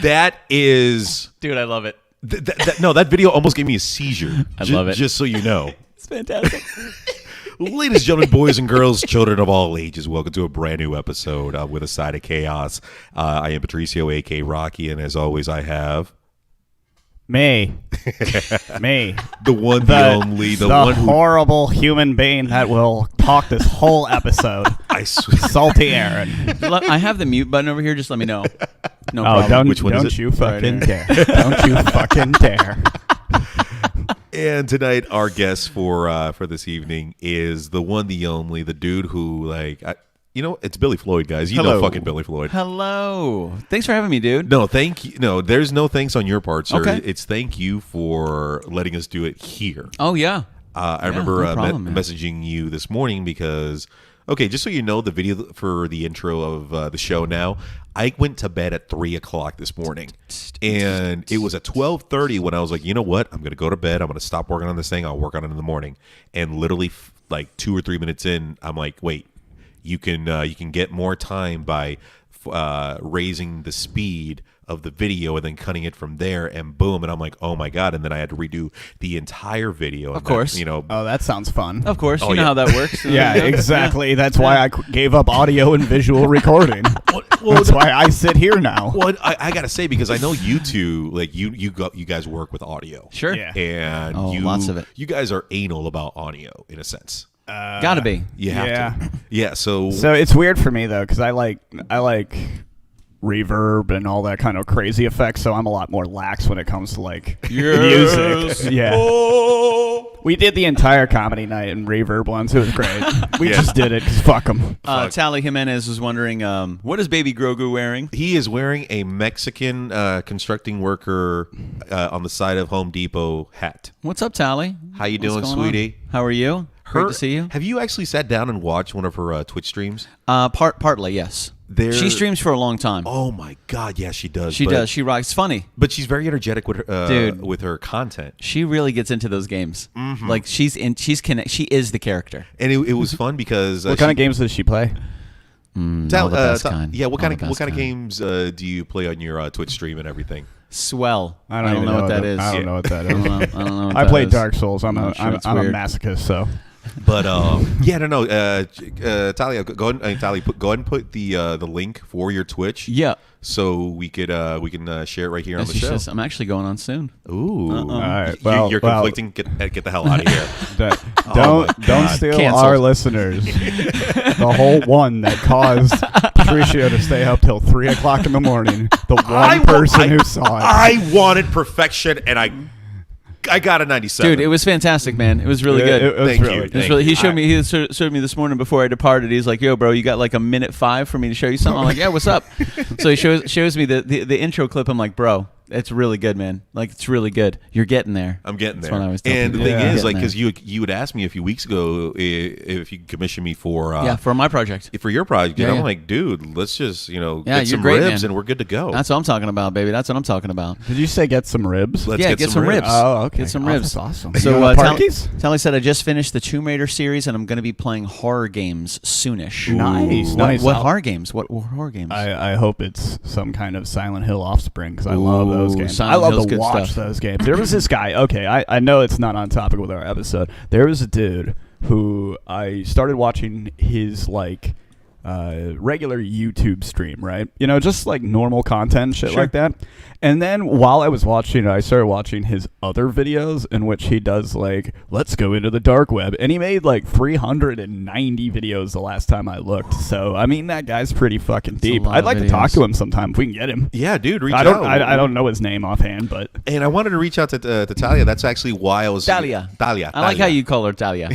That is... Dude, I love it. No, that video almost gave me a seizure. I love it. Just so you know. It's fantastic. Ladies and gentlemen, boys and girls, children of all ages, welcome to a brand new episode with A Side of Chaos. I am Patricio, a.k.a. Rocky, and as always, I have... Me. The one, the only, the one who... horrible human being that will talk this whole episode. I swear. Salty Aaron. I have the mute button over here. Just let me know. No Oh, problem. Which one is don't it? you fucking dare. Don't you fucking dare. And tonight, our guest for this evening is the one, the only, the dude who, it's Billy Floyd, guys. You know fucking Billy Floyd. Hello. Thanks for having me, dude. No, thank you. No, there's no thanks on your part, sir. Okay. It's thank you for letting us do it here. Oh, yeah. I remember no problem, man. messaging you this morning because, okay, just so you know, the video for the intro of the show now, I went to bed at 3 o'clock this morning, and it was at 12:30 when I was like, you know what? I'm going to go to bed. I'm going to stop working on this thing. I'll work on it in the morning. And literally, like 2 or 3 minutes in, I'm like, wait, you can get more time by raising the speed of the video and then cutting it from there, and boom, and I'm like, oh my god! And then I had to redo the entire video. Of course, Oh, that sounds fun. Of course, you know how that works. Yeah, exactly. That's why I gave up audio and visual recording. That's why I sit here now. Well, I gotta say, because I know you two, like you guys work with audio, Sure, Yeah. and lots of it. You guys are anal about audio in a sense. Gotta be. You have to. Yeah. So it's weird for me though, because I like reverb and all that kind of crazy effects, so I'm a lot more lax when it comes to music. Yeah. Oh. We did the entire comedy night in reverb once. It was great. We just did it because fuck them. Tally Jimenez was wondering, what is Baby Grogu wearing? He is wearing a Mexican constructing worker on the side of Home Depot hat. What's up, Tally? How you What's doing, going sweetie? on? How are you? Great to see you. Have you actually sat down and watched one of her Twitch streams? Partly, yes. She streams for a long time. Oh my god, yeah, she does. She does. She rocks. Funny, but she's very energetic with her, Dude. with her content. She really gets into those games. Mm-hmm. Like she is the character. And it was fun because What kind of games does she play? All the best kind. Yeah, what All kind the of best kind. games do you play on your Twitch stream and everything? Swell. I don't even know what that is. I don't know what that I don't know. is. I don't know. What I that played is. Dark Souls. I'm a weird. masochist, so. But yeah, I don't know. Talia, go ahead and put the link for your Twitch. Yeah. So we can share it right here on the show. I'm actually going on soon. Ooh. All right. You're conflicting. Get the hell out of here. Don't steal Canceled. our listeners. The whole one that caused Patricio to stay up till 3 o'clock in the morning. The one person who saw it. I wanted perfection, and I got a 97. Dude, it was fantastic, man. It was really good. It was Thank really you. good. It was really, he showed me this morning before I departed. He's like, "Yo, bro, you got like a minute 5 for me to show you something?" I'm like, "Yeah, what's up?" So he shows me the intro clip. I'm like, "Bro, it's really good, man. Like, it's really good. You're getting there." I'm getting That's there. what I was telling And the people. thing Yeah. is, like, Getting because you had asked me a few weeks ago if you could commission me for for my project. for your project, and Yeah, I'm yeah. like, dude, let's just Yeah, get you're some great, ribs man. and we're good to go. That's what I'm talking about, baby. That's what I'm talking about. Did you say get some ribs? Let's Yeah, get some ribs. Oh, okay. Get some Oh, ribs. that's awesome. So You want Tally Parkies? said I just finished the Tomb Raider series, and I'm going to be playing horror games soonish. Nice, What, nice. what horror games? What horror games? I hope it's some kind of Silent Hill offspring because I love those games. Silent I love Hill's to good watch stuff. those games. There was this guy. Okay, I know it's not on topic with our episode. There was a dude who I started watching his regular YouTube stream, right? You know, just like normal content, shit Sure. like that. And then while I was watching it, I started watching his other videos in which he does like, let's go into the dark web. And he made like 390 videos the last time I looked. So, I mean, that guy's pretty fucking deep. lot I'd of like to talk videos. to him sometime if we can get him. Yeah, dude, reach I out. don't know his name offhand, but And I wanted to reach out to Talia. That's actually why I was Talia. Talia. I like how you call her Talia.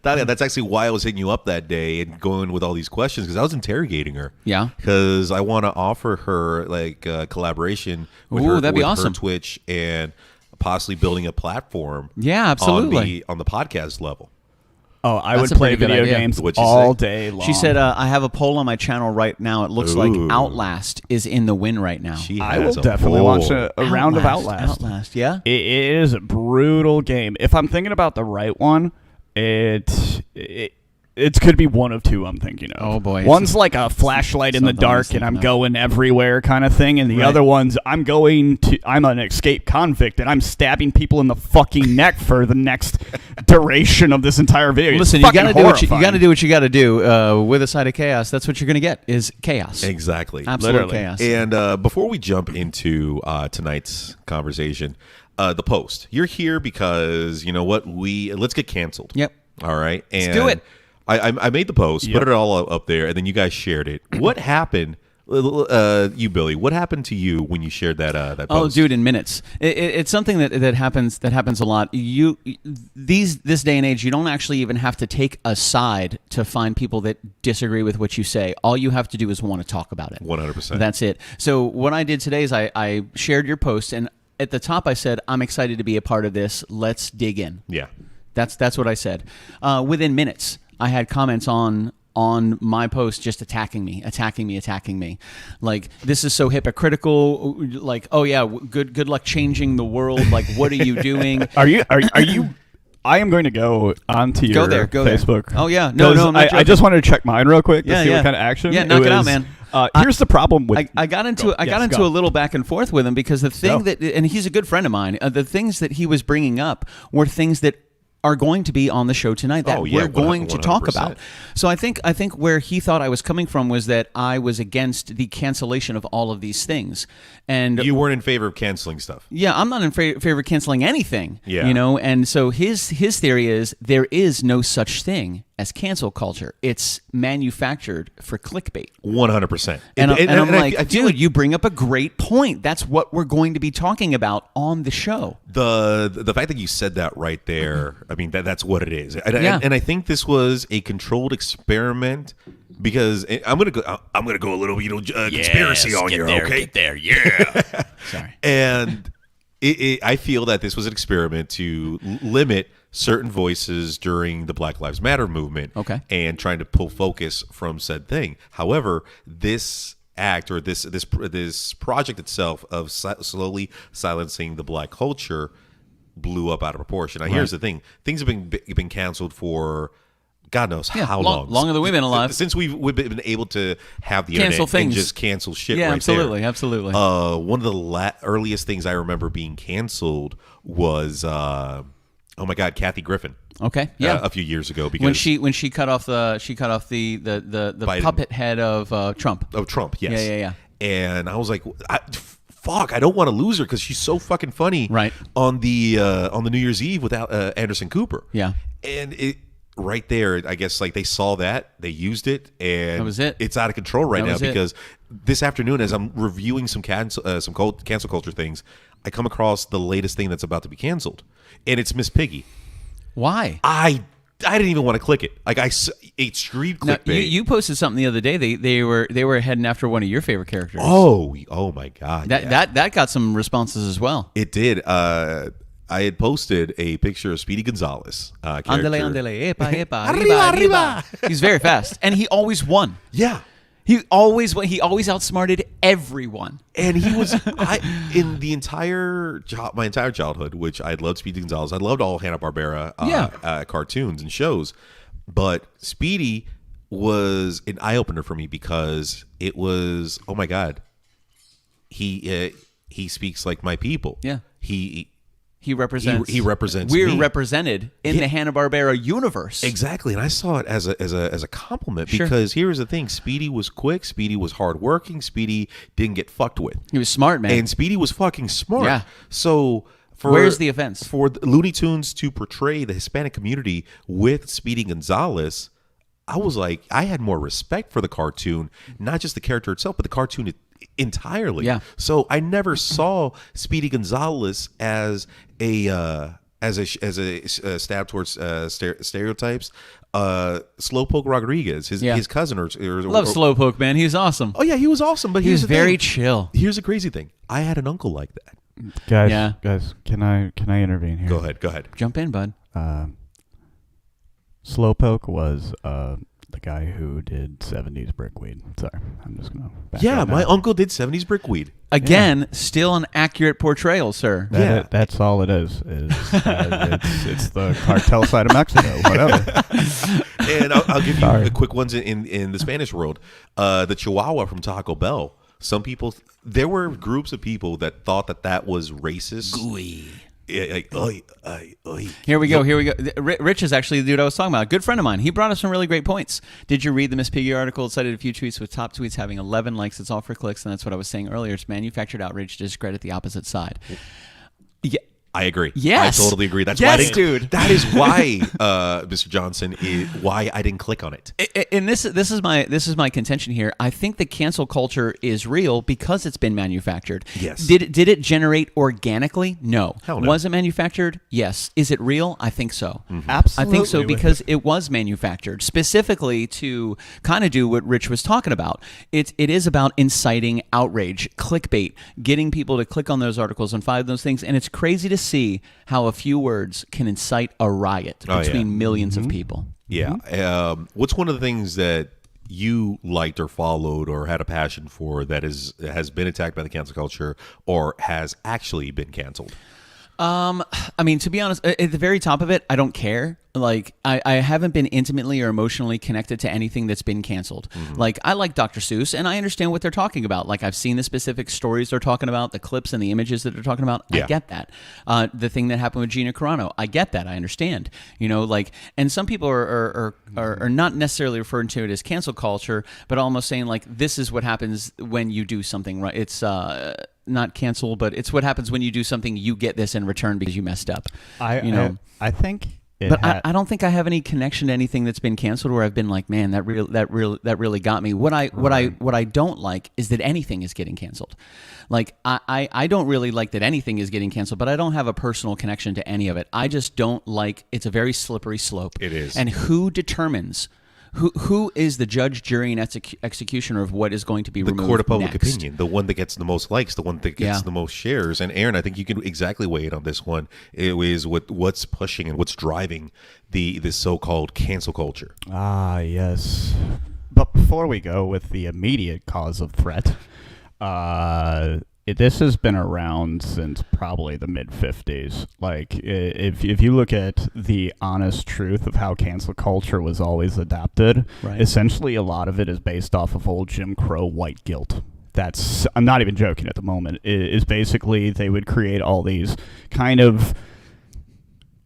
Talia. That's actually why I was hitting you up that day and going with all these questions because I was interrogating her. Yeah. Because I want to offer her like collaboration with Ooh, her, that'd be with her awesome. Twitch and possibly building a platform. Yeah, absolutely. on the podcast level. oh, I That's would a play pretty good video idea. games What'd you all say? day long. She said, I have a poll on my channel right now. It looks like Ooh. Outlast is in the win right now. She I will has a definitely poll. watch a round of Outlast. Outlast, yeah? It is a brutal game. If I'm thinking about the right one, it could be one of two I'm thinking of. Oh, boy. One's like a flashlight in the something I was dark and I'm thinking of. going everywhere kind of thing, and the Right. other one's I'm an escaped convict and I'm stabbing people in the fucking neck for the next duration of this entire video. Listen, you gotta do what you gotta do with a side of chaos. That's what you're gonna get is chaos. Exactly. Absolute Literally. chaos. And before we jump into tonight's conversation, the post. You're here because you know what? Let's get canceled. Yep. All right. And do it. I made the post, put it all up there, and then you guys shared it. What happened? You, Billy, what happened to you when you shared that post? Oh, dude, in minutes. It's something that happens a lot. This day and age, you don't actually even have to take a side to find people that disagree with what you say. All you have to do is want to talk about it. 100%. That's it. So what I did today is I shared your post, and at the top I said, I'm excited to be a part of this. Let's dig in. Yeah. That's what I said. Within minutes, I had comments on my post just attacking me. Like, this is so hypocritical. Like, oh yeah, good luck changing the world. Like, what are you doing? Are you? I am going to go onto your Facebook. Oh yeah, no, I'm not I just wanted to check mine real quick to see what kind of action. Yeah, knock it out, man. Here's the problem with. I got into a little back and forth with him because the thing and he's a good friend of mine. The things that he was bringing up were things that are going to be on the show tonight that we're going to talk about. So I think where he thought I was coming from was that I was against the cancellation of all of these things. And you weren't in favor of canceling stuff. Yeah, I'm not in favor of canceling anything. Yeah. You know, and so his theory is there is no such thing as cancel culture. It's manufactured for clickbait. 100%. And I'm like, I dude, you bring up a great point. That's what we're going to be talking about on the show. The fact that you said that right there, I mean, that's what it is. And I think this was a controlled experiment because I'm gonna go a little conspiracy on you, okay? Get there, yeah. Sorry. And I feel that this was an experiment to limit certain voices during the Black Lives Matter movement, and trying to pull focus from said thing. However, this act or this project itself of slowly silencing the black culture blew up out of proportion. Now, here's the thing: things have been canceled for God knows how long. Longer than we've been alive. Since we've been able to have the cancel internet things. And just cancel shit. Yeah, right absolutely, there. absolutely. One of the earliest things I remember being canceled was oh my God, Kathy Griffin. Okay, yeah, a few years ago because when she cut off the puppet head of Trump. Of Trump, yes. Yeah. And I was like, fuck, I don't want to lose her because she's so fucking funny. Right. On the New Year's Eve without Anderson Cooper. Yeah. And it right there, I guess like they saw that, they used it, and that was it. It's out of control right now because it. This afternoon, as I'm reviewing some cancel culture things, I come across the latest thing that's about to be canceled, and it's Miss Piggy. Why? I didn't even want to click it. Like it's street clickbait. Now, you posted something the other day. They were heading after one of your favorite characters. Oh my God! That got some responses as well. It did. I had posted a picture of Speedy Gonzalez. Andale, andale, epa, epa, arriba, arriba. He's very fast, and he always won. Yeah. He always outsmarted everyone. And he was in the my entire childhood, which I loved Speedy Gonzalez. I loved all Hanna-Barbera cartoons and shows. But Speedy was an eye opener for me because it was, oh my God, he speaks like my people. Yeah. He represents. We're me. represented in the Hanna-Barbera universe. Exactly, and I saw it as a compliment because here's the thing: Speedy was quick, Speedy was hardworking, Speedy didn't get fucked with. He was smart, man, and Speedy was fucking smart. Yeah. So where's the offense for Looney Tunes to portray the Hispanic community with Speedy Gonzalez? I was like, I had more respect for the cartoon, not just the character itself, but the cartoon entirely. Yeah. So I never saw Speedy Gonzalez as a stab towards stereotypes. Slowpoke Rodriguez, his cousin, or love Slowpoke, man. He was awesome. Oh yeah, he was awesome. But he was very chill. Here's the crazy thing: I had an uncle like that. Guys, can I intervene here? Go ahead. Jump in, bud. Slowpoke was The guy who did 70s Brickweed. Sorry, I'm just going to back Yeah, up my now. uncle did 70s Brickweed. Again, still an accurate portrayal, sir. That's all it is. It's the cartel side of Mexico, whatever. And I'll give you Sorry. a quick ones in the Spanish world. The Chihuahua from Taco Bell. Some people, there were groups of people that thought that was racist. Gooey. Yeah, like, oy, oy, oy. Here we go. Rich is actually the dude I was talking about. A good friend of mine. He brought us some really great points. Did you read the Miss Piggy article? It cited a few tweets with top tweets having 11 likes. It's all for clicks, and that's what I was saying earlier. It's manufactured outrage to discredit the opposite side. Yeah. I agree. Yes. I totally agree. That's Yes, why dude. That is why, Mr. Johnson, why I didn't click on it. And this is my contention here. I think the cancel culture is real because it's been manufactured. Yes. Did it generate organically? No. Hell no. Was it manufactured? Yes. Is it real? I think so. Absolutely. I think so because it was manufactured specifically to kind of do what Rich was talking about. It is about inciting outrage, clickbait, getting people to click on those articles and find those things. And it's crazy to see how a few words can incite a riot between millions of people. Yeah. What's one of the things that you liked or followed or had a passion for that has been attacked by the cancel culture or has actually been canceled? I mean, to be honest, at the very top of it, I don't care. Like, I haven't been intimately or emotionally connected to anything that's been canceled. Like, I like Dr. Seuss, and I understand what they're talking about. Like, I've seen the specific stories they're talking about, the clips and the images that they're talking about. Yeah. I get that. The thing that happened with Gina Carano, I get that. I understand. You know, like, and some people are not necessarily referring to it as cancel culture, but almost saying, like, this is what happens when you do something right. It's not cancel, but it's what happens when you do something, you get this in return because you messed up. I think But I don't think I have any connection to anything that's been canceled where I've been like, man, that really got me. What I don't like is that anything is getting canceled. Like I don't really like that anything is getting canceled, but I don't have a personal connection to any of it. I just don't like. It's a very slippery slope. It is. And who determines? Who is the judge, jury, and executioner of what is going to be the removed court of public next? opinion, the one that gets the most likes, the one that gets the most shares. And Aaron, I think you can exactly weigh in on this one. It is what's pushing and what's driving this so-called cancel culture. Ah, yes. But before we go with the immediate cause of threat, this has been around since probably the mid-'50s. Like, if you look at the honest truth of how cancel culture was always adapted, essentially a lot of it is based off of old Jim Crow white guilt. I'm not even joking at the moment. It is basically they would create all these kind of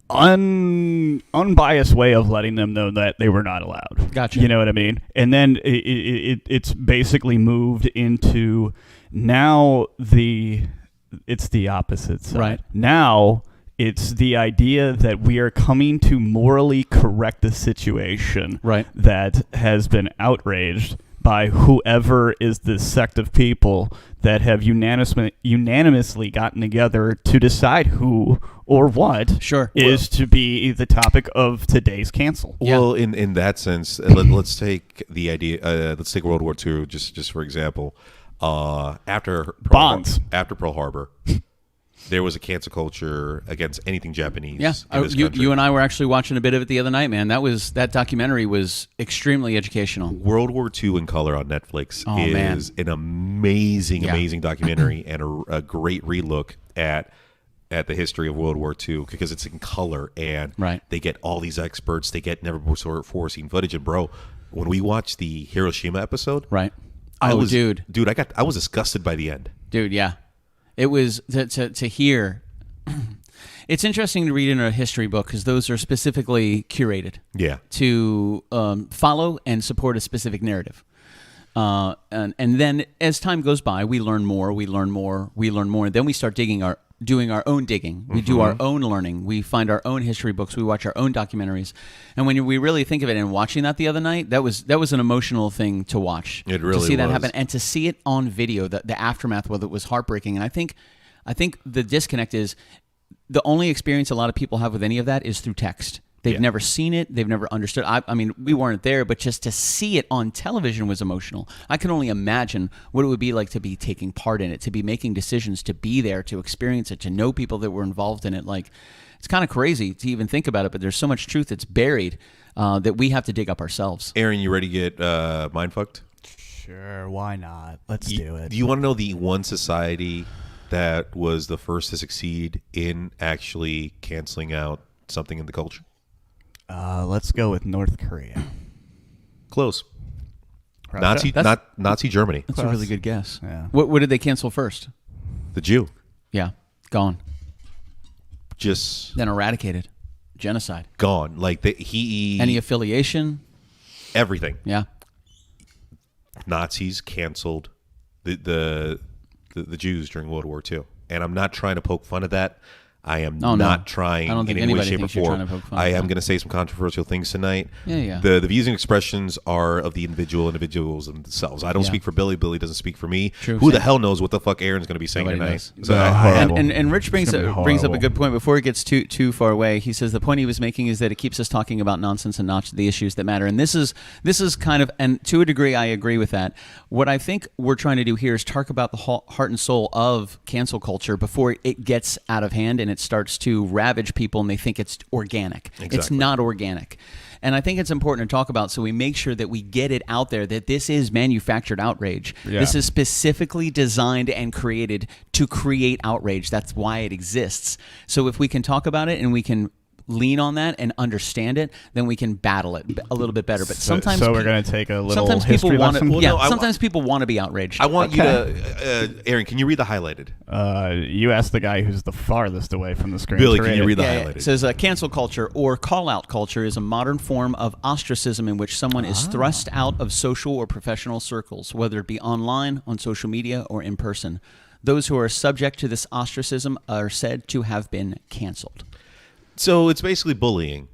unbiased way of letting them know that they were not allowed. Gotcha. You know what I mean? And then it's basically moved into now it's the opposite side. Right. Now it's the idea that we are coming to morally correct the situation that has been outraged by whoever is this sect of people that have unanimously gotten together to decide who or what is to be the topic of today's cancel. Well, in that sense, let's take the idea. Let's take World War II just for example. After Pearl Harbor, there was a cancel culture against anything Japanese. Yeah, in this country. You and I were actually watching a bit of it the other night, man. That documentary was extremely educational. World War II in color on Netflix is an amazing documentary and a great relook at the history of World War II because it's in color and they get all these experts. They get never before seen footage. And bro, when we watched the Hiroshima episode, I was disgusted by the end. Dude, yeah. It was to hear. It's interesting to read in a history book because those are specifically curated. Yeah. To follow and support a specific narrative. And then as time goes by, we learn more. Then we start doing our own digging. We do our own learning. We find our own history books. We watch our own documentaries. And when we really think of it and watching that the other night, that was an emotional thing to watch. It really to see that was. happen and to see it on video, the aftermath of it was heartbreaking. And I think the disconnect is the only experience a lot of people have with any of that is through text. They've never seen it. They've never understood. I mean, we weren't there, but just to see it on television was emotional. I can only imagine what it would be like to be taking part in it, to be making decisions, to be there, to experience it, to know people that were involved in it. Like, it's kind of crazy to even think about it, but there's so much truth that's buried that we have to dig up ourselves. Aaron, you ready to get mind fucked? Sure, why not? Let's do it. Do you want to know the one society that was the first to succeed in actually canceling out something in the culture? Let's go with North Korea. Close. Russia? Nazi Germany. That's a really good guess. Yeah. What did they cancel first? The Jew. Yeah, gone. Just Then eradicated. Genocide. gone. Like he Any affiliation? everything. Yeah. Nazis canceled the Jews during World War II, and I'm not trying to poke fun at that. I am not trying I don't think in any way, anybody shape, or thinks you're form. trying to poke fun I at am that. going to say some controversial things tonight. Yeah. The views and expressions are of the individuals themselves. I don't Yeah. speak for Billy. Billy doesn't speak for me. True. Who the hell knows what the fuck Aaron's going to be saying Nobody tonight? knows. So Horrible. And Rich brings It's gonna be up a horrible. good point before it gets too far away. He says the point he was making is that it keeps us talking about nonsense and not the issues that matter. And this is kind of, and to a degree, I agree with that. What I think we're trying to do here is talk about the heart and soul of cancel culture before it gets out of hand and it starts to ravage people and they think it's organic. It's Exactly. not organic. And I think it's important to talk about so we make sure that we get it out there that this is manufactured outrage. Yeah. This is specifically designed and created to create outrage. That's why it exists. So if we can talk about it and we can lean on that and understand it, then we can battle it a little bit better. But sometimes So we're going to take a little sometimes history people want to. lesson? Well, no, Sometimes people want to be outraged. I want you to, Aaron. Can you read the highlighted? You asked the guy who's the farthest away from the screen. Billy, to can you read the Yeah, highlighted? it says cancel culture or call-out culture is a modern form of ostracism in which someone is thrust out of social or professional circles, whether it be online, on social media, or in person. Those who are subject to this ostracism are said to have been canceled. So it's basically bullying.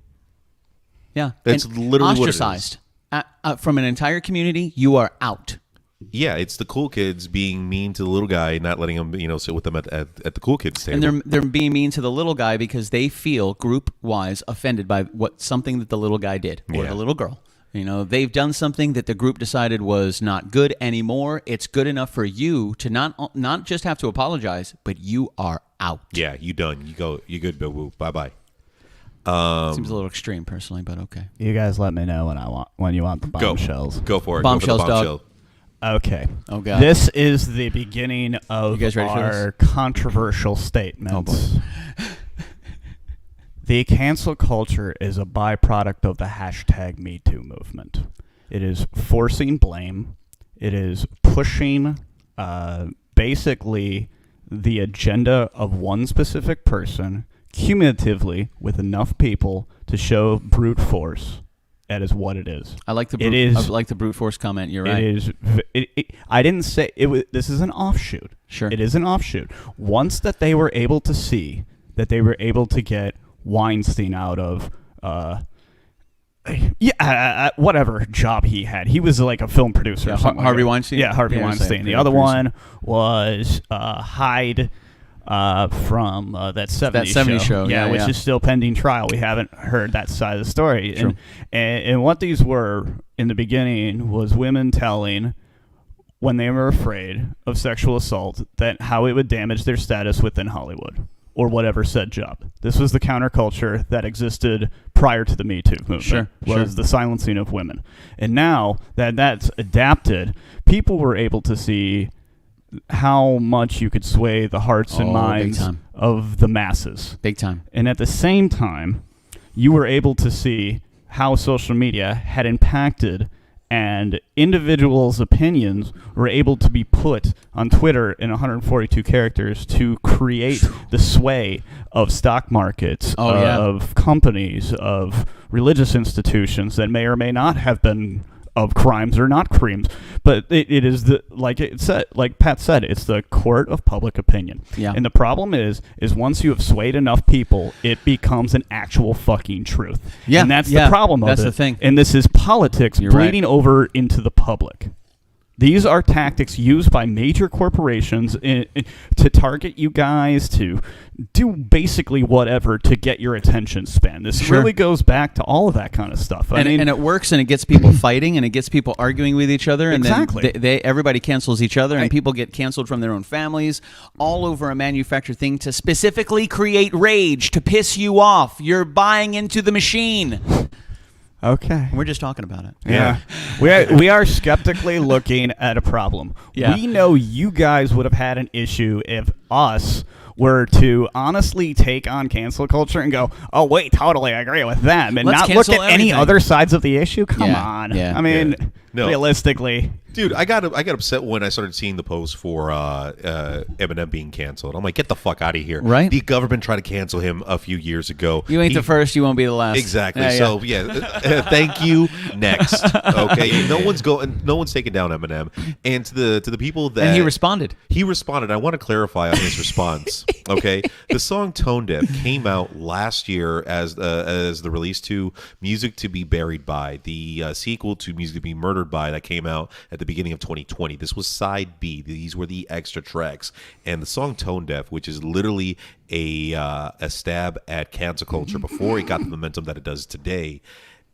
Yeah, That's And literally what it is. ostracized from an entire community. You are out. Yeah, it's the cool kids being mean to the little guy, not letting him, sit with them at the cool kids table. And they're being mean to the little guy because they feel group wise offended by something that the little guy did or Yeah. the little girl. They've done something that the group decided was not good anymore. It's good enough for you to not just have to apologize, but you are out. Yeah, you done. You go. You good, boo boo. Bye bye. Seems a little extreme, personally, but okay. You guys let me know when you want the Go. bombshells. Go for it. Bombshells, go for the dog. bombshell. Okay. Oh, God. This is the beginning of You guys ready for our controversial statements. Oh, The cancel culture is a byproduct of the hashtag #MeToo movement. It is forcing blame. It is pushing basically the agenda of one specific person cumulatively with enough people to show brute force. That is what it is. I like the brute force comment. You're right. It is. I didn't say it was. This is an offshoot. Sure. It is an offshoot. Once that they were able to see that they were able to get Weinstein out of, whatever job he had. He was like a film producer. Yeah, or something Harvey like that. Weinstein? Yeah, Harvey Yeah, he was Weinstein. like The a other producer. one was Hyde. From that 70s, 70s show, yeah, which yeah. is still pending trial. We haven't heard that side of the story. True. And what these were in the beginning was women telling, when they were afraid of sexual assault, that how it would damage their status within Hollywood or whatever said job. This was the counterculture that existed prior to the Me Too movement, was the silencing of women. And now that that's adapted, people were able to see how much you could sway the hearts and Oh, big minds time. of the masses. Big time. And at the same time, you were able to see how social media had impacted and individuals' opinions were able to be put on Twitter in 142 characters to create the sway of stock markets, of companies, of religious institutions that may or may not have been of crimes or not crimes, but it is like Pat said, it's the court of public opinion. Yeah. And the problem is once you have swayed enough people, it becomes an actual fucking truth. Yeah. And that's the problem of That's it. the thing. And this is politics You're bleeding over into the public. These are tactics used by major corporations to target you guys, to do basically whatever to get your attention span. This really goes back to all of that kind of stuff. And it works, and it gets people fighting, and it gets people arguing with each other, and exactly. then everybody cancels each other, and people get canceled from their own families, all over a manufactured thing to specifically create rage, to piss you off. You're buying into the machine. Okay. We're just talking about it. Yeah. we are skeptically looking at a problem. Yeah. We know you guys would have had an issue if us were to honestly take on cancel culture and go, oh, wait, totally agree with them, and Let's not look at cancel any everything. other sides of the issue. Come Yeah. on. Yeah. I mean, No. realistically. Dude, I got upset when I started seeing the post for Eminem being canceled. I'm like, get the fuck out of here. Right. The government tried to cancel him a few years ago. You ain't the first, you won't be the last. Exactly. Yeah, So thank you. Next. Okay. No one's taking down Eminem. And to the people that And he responded. He responded. I want to clarify on his response. Okay. The song Tone Deaf came out last year as the release to Music to Be Buried By, the sequel to Music to Be Murdered By that came out at the beginning of 2020. This was side B. These were the extra tracks. And the song Tone Deaf, which is literally a stab at cancel culture before it got the momentum that it does today,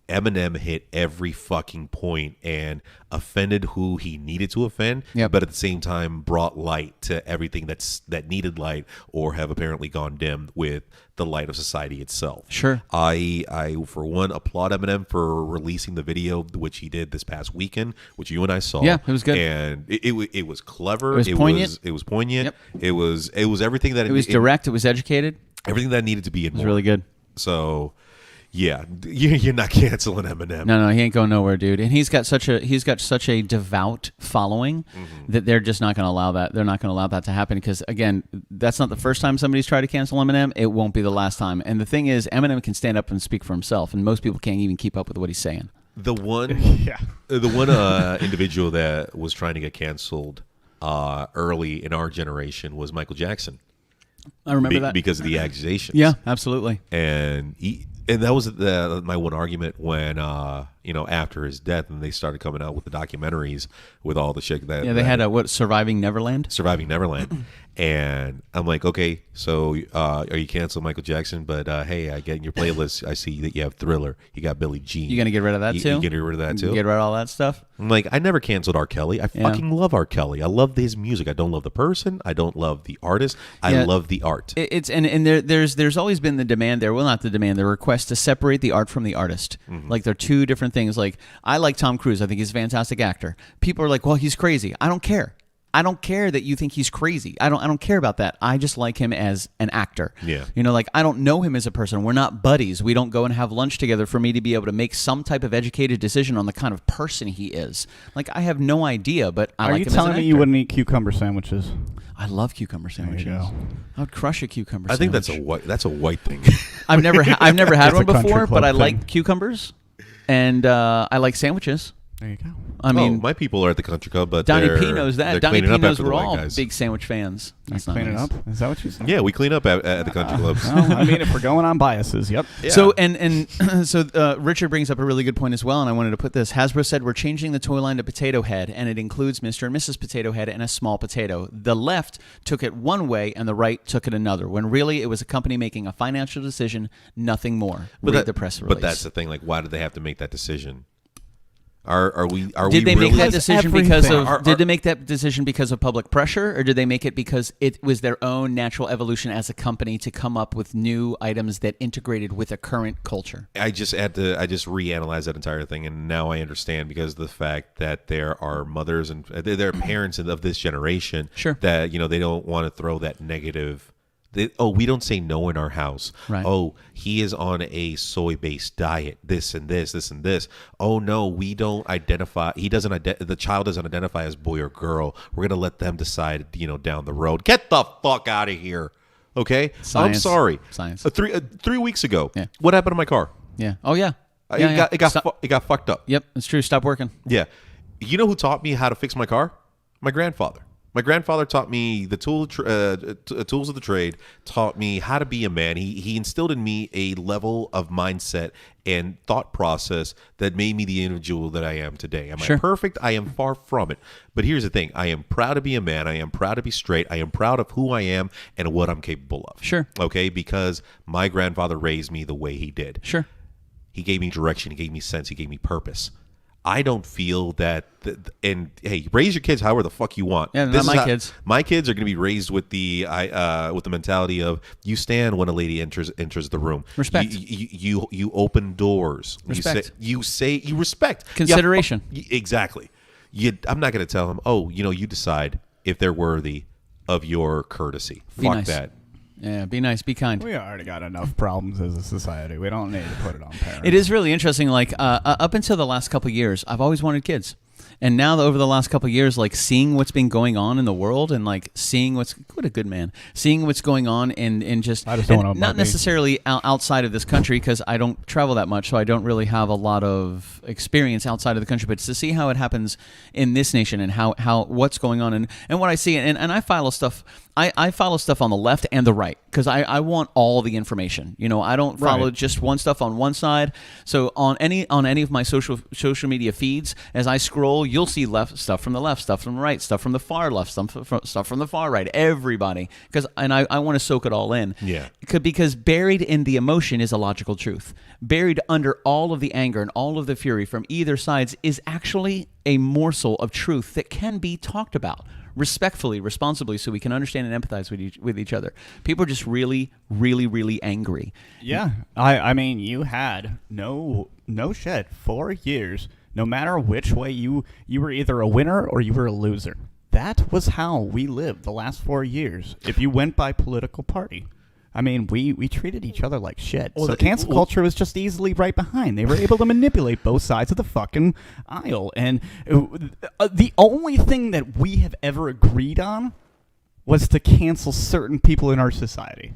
Eminem hit every fucking point and offended who he needed to offend, but at the same time brought light to everything that needed light or have apparently gone dim with the light of society itself. Sure. I for one applaud Eminem for releasing the video, which he did this past weekend, which you and I saw. Yeah, it was good. And it was clever. It was poignant. It was poignant. Yep. It was everything that It was direct. It was educated. everything that needed to be in. It was really good. So, yeah, you're not canceling Eminem. No, he ain't going nowhere, dude. And he's got such a devout following that they're just not going to allow that. They're not going to allow that to happen because, again, that's not the first time somebody's tried to cancel Eminem. It won't be the last time. And the thing is, Eminem can stand up and speak for himself, and most people can't even keep up with what he's saying. The one individual that was trying to get canceled early in our generation was Michael Jackson. I remember that because of the accusations. Yeah, absolutely. And that was my one argument when after his death, and they started coming out with the documentaries with all the shit that they had Surviving Neverland. And I'm like, okay, so are you canceling Michael Jackson? But hey, I get in your playlist, I see that you have Thriller, you got Billie Jean. You gonna get rid of that too? You get rid of that too? Get rid of all that stuff? I'm like, I never canceled R. Kelly. I fucking love R. Kelly. I love his music. I don't love the person. I don't love the artist. I love the art. There's always been the demand there. Well, not the demand, the request to separate the art from the artist. Like they're two different things. Like I like Tom Cruise. I think he's a fantastic actor. People are like, well, he's crazy. I don't care. I don't care that you think he's crazy. I don't care about that. I just like him as an actor. Yeah. Like I don't know him as a person. We're not buddies. We don't go and have lunch together for me to be able to make some type of educated decision on the kind of person he is. Like I have no idea, but I like him as an actor. Are you telling me you wouldn't eat cucumber sandwiches? I love cucumber sandwiches. There you go. I would crush a cucumber I think sandwich. that's a white thing. I've never had one a country before, but club I thing. like cucumbers, and I like sandwiches. There you go. I mean, my people are at the country club, but Donnie they're- P knows that. they're Donnie cleaning P up knows after the we're white all guys. big sandwich fans. That's not Clean it nice. up. Is that what you said? Yeah, we clean up at the country clubs. Well, I mean, if we're going on biases, yep. Yeah. So so Richard brings up a really good point as well, and I wanted to put this. Hasbro said we're changing the toy line to Potato Head, and it includes Mr. and Mrs. Potato Head and a small potato. The left took it one way, and the right took it another. When really it was a company making a financial decision, nothing more. Read the press release. But that's the thing. Like, why did they have to make that decision? Are we? Did they really, make that decision because of? Everything. Did they make that decision because of public pressure, or did they make it because it was their own natural evolution as a company to come up with new items that integrated with a current culture? I just reanalyzed that entire thing, and now I understand because of the fact that there are mothers and there are parents of this generation Sure. that they don't want to throw that negative. We don't say no in our house. Right. Oh, he is on a soy-based diet. This and this, this and this. Oh no, we don't identify. He doesn't. The child doesn't identify as boy or girl. We're gonna let them decide. Down the road. Get the fuck out of here. Okay. Science. I'm sorry. Science. 3 weeks ago. Yeah. What happened to my car? Yeah. Oh yeah. It got fucked up. Yep, it's true. Stop working. Yeah. You know who taught me how to fix my car? My grandfather. My grandfather taught me the tools of the trade, taught me how to be a man. He instilled in me a level of mindset and thought process that made me the individual that I am today. Am I perfect? I am far from it. But here's the thing. I am proud to be a man. I am proud to be straight. I am proud of who I am and what I'm capable of. Sure. Okay? Because my grandfather raised me the way he did. Sure. He gave me direction. He gave me sense. He gave me purpose. I don't feel that, and hey, raise your kids however the fuck you want. Yeah, not my kids. My kids are going to be raised with the mentality of you stand when a lady enters the room. Respect. You open doors. Respect. You respect. Consideration. Exactly. I'm not going to tell them. Oh, you decide if they're worthy of your courtesy. Fuck nice. that. Yeah, be nice, be kind. We already got enough problems as a society. We don't need to put it on parents. It is really interesting. Like up until the last couple of years, I've always wanted kids. And now over the last couple of years, like seeing what's been going on in the world and like seeing what a good man, seeing what's going on and just I just don't want to not necessarily outside of this country because I don't travel that much, so I don't really have a lot of experience outside of the country. But to see how it happens in this nation and how what's going on and what I see and I follow stuff. I follow stuff on the left and the right because I want all the information. I don't follow just one stuff on one side. So on any of my social media feeds, as I scroll, you'll see stuff from the left, stuff from the right, stuff from the far left, stuff from the far right. Everybody, I want to soak it all in. Yeah. Because buried in the emotion is a logical truth. Buried under all of the anger and all of the fury from either sides is actually a morsel of truth that can be talked about respectfully, responsibly, so we can understand and empathize with each other. People are just really, really, really angry. Yeah. I mean, you had no shit 4 years. No matter which way you were either a winner or you were a loser. That was how we lived the last 4 years. If you went by political party. I mean, we treated each other like shit. Well, so cancel culture was just easily right behind. They were able to manipulate both sides of the fucking aisle. And the only thing that we have ever agreed on was to cancel certain people in our society.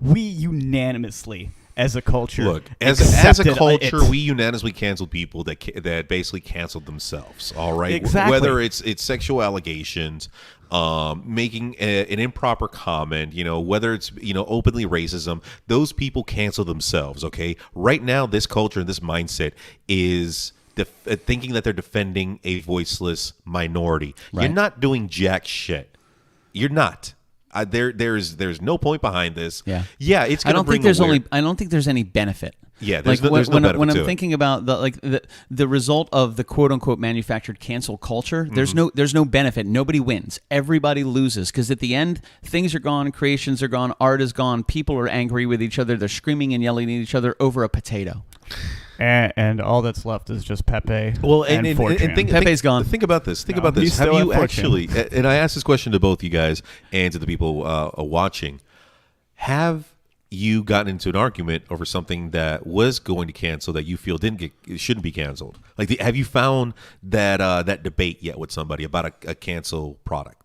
We unanimously, as a culture, as a culture, we unanimously canceled people that basically canceled themselves. All right, exactly. Whether it's sexual allegations, making an improper comment, whether it's openly racism, those people cancel themselves. Okay, right now, this culture and this mindset is thinking that they're defending a voiceless minority. Right. You're not doing jack shit. You're not. There's no point behind this. Yeah. It's going to bring. I don't think there's any benefit. Yeah, there's no benefit when to I'm thinking about the result of the quote unquote manufactured cancel culture, there's no benefit. Nobody wins. Everybody loses because at the end, things are gone, creations are gone, art is gone. People are angry with each other. They're screaming and yelling at each other over a potato. And all that's left is just Pepe. Well, and Pepe's gone. Think about this. Think about this. Have you actually? And I asked this question to both you guys and to the people watching. Have you gotten into an argument over something that was going to cancel that you feel shouldn't be canceled? Like, have you found that debate yet with somebody about a cancel product?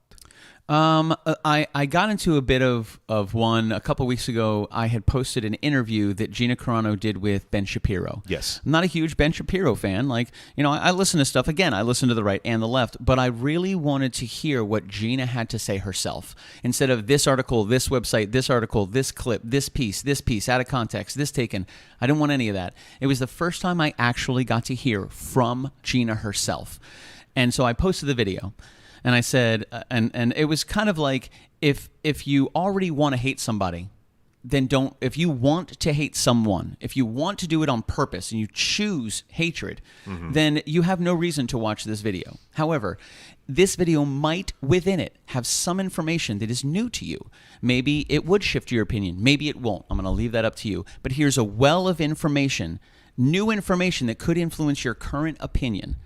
I got into a bit of one a couple weeks ago. I had posted an interview that Gina Carano did with Ben Shapiro. Yes. I'm not a huge Ben Shapiro fan. I listen to stuff. Again, I listen to the right and the left, but I really wanted to hear what Gina had to say herself. Instead of this article, this website, this article, this clip, this piece, out of context, this taken. I didn't want any of that. It was the first time I actually got to hear from Gina herself. And so I posted the video. And I said, and it was kind of like, if you already want to hate somebody, then don't. If you want to hate someone, if you want to do it on purpose and you choose hatred, then you have no reason to watch this video. However, this video might within it have some information that is new to you. Maybe it would shift your opinion. Maybe it won't. I'm going to leave that up to you. But here's a well of information, new information that could influence your current opinion.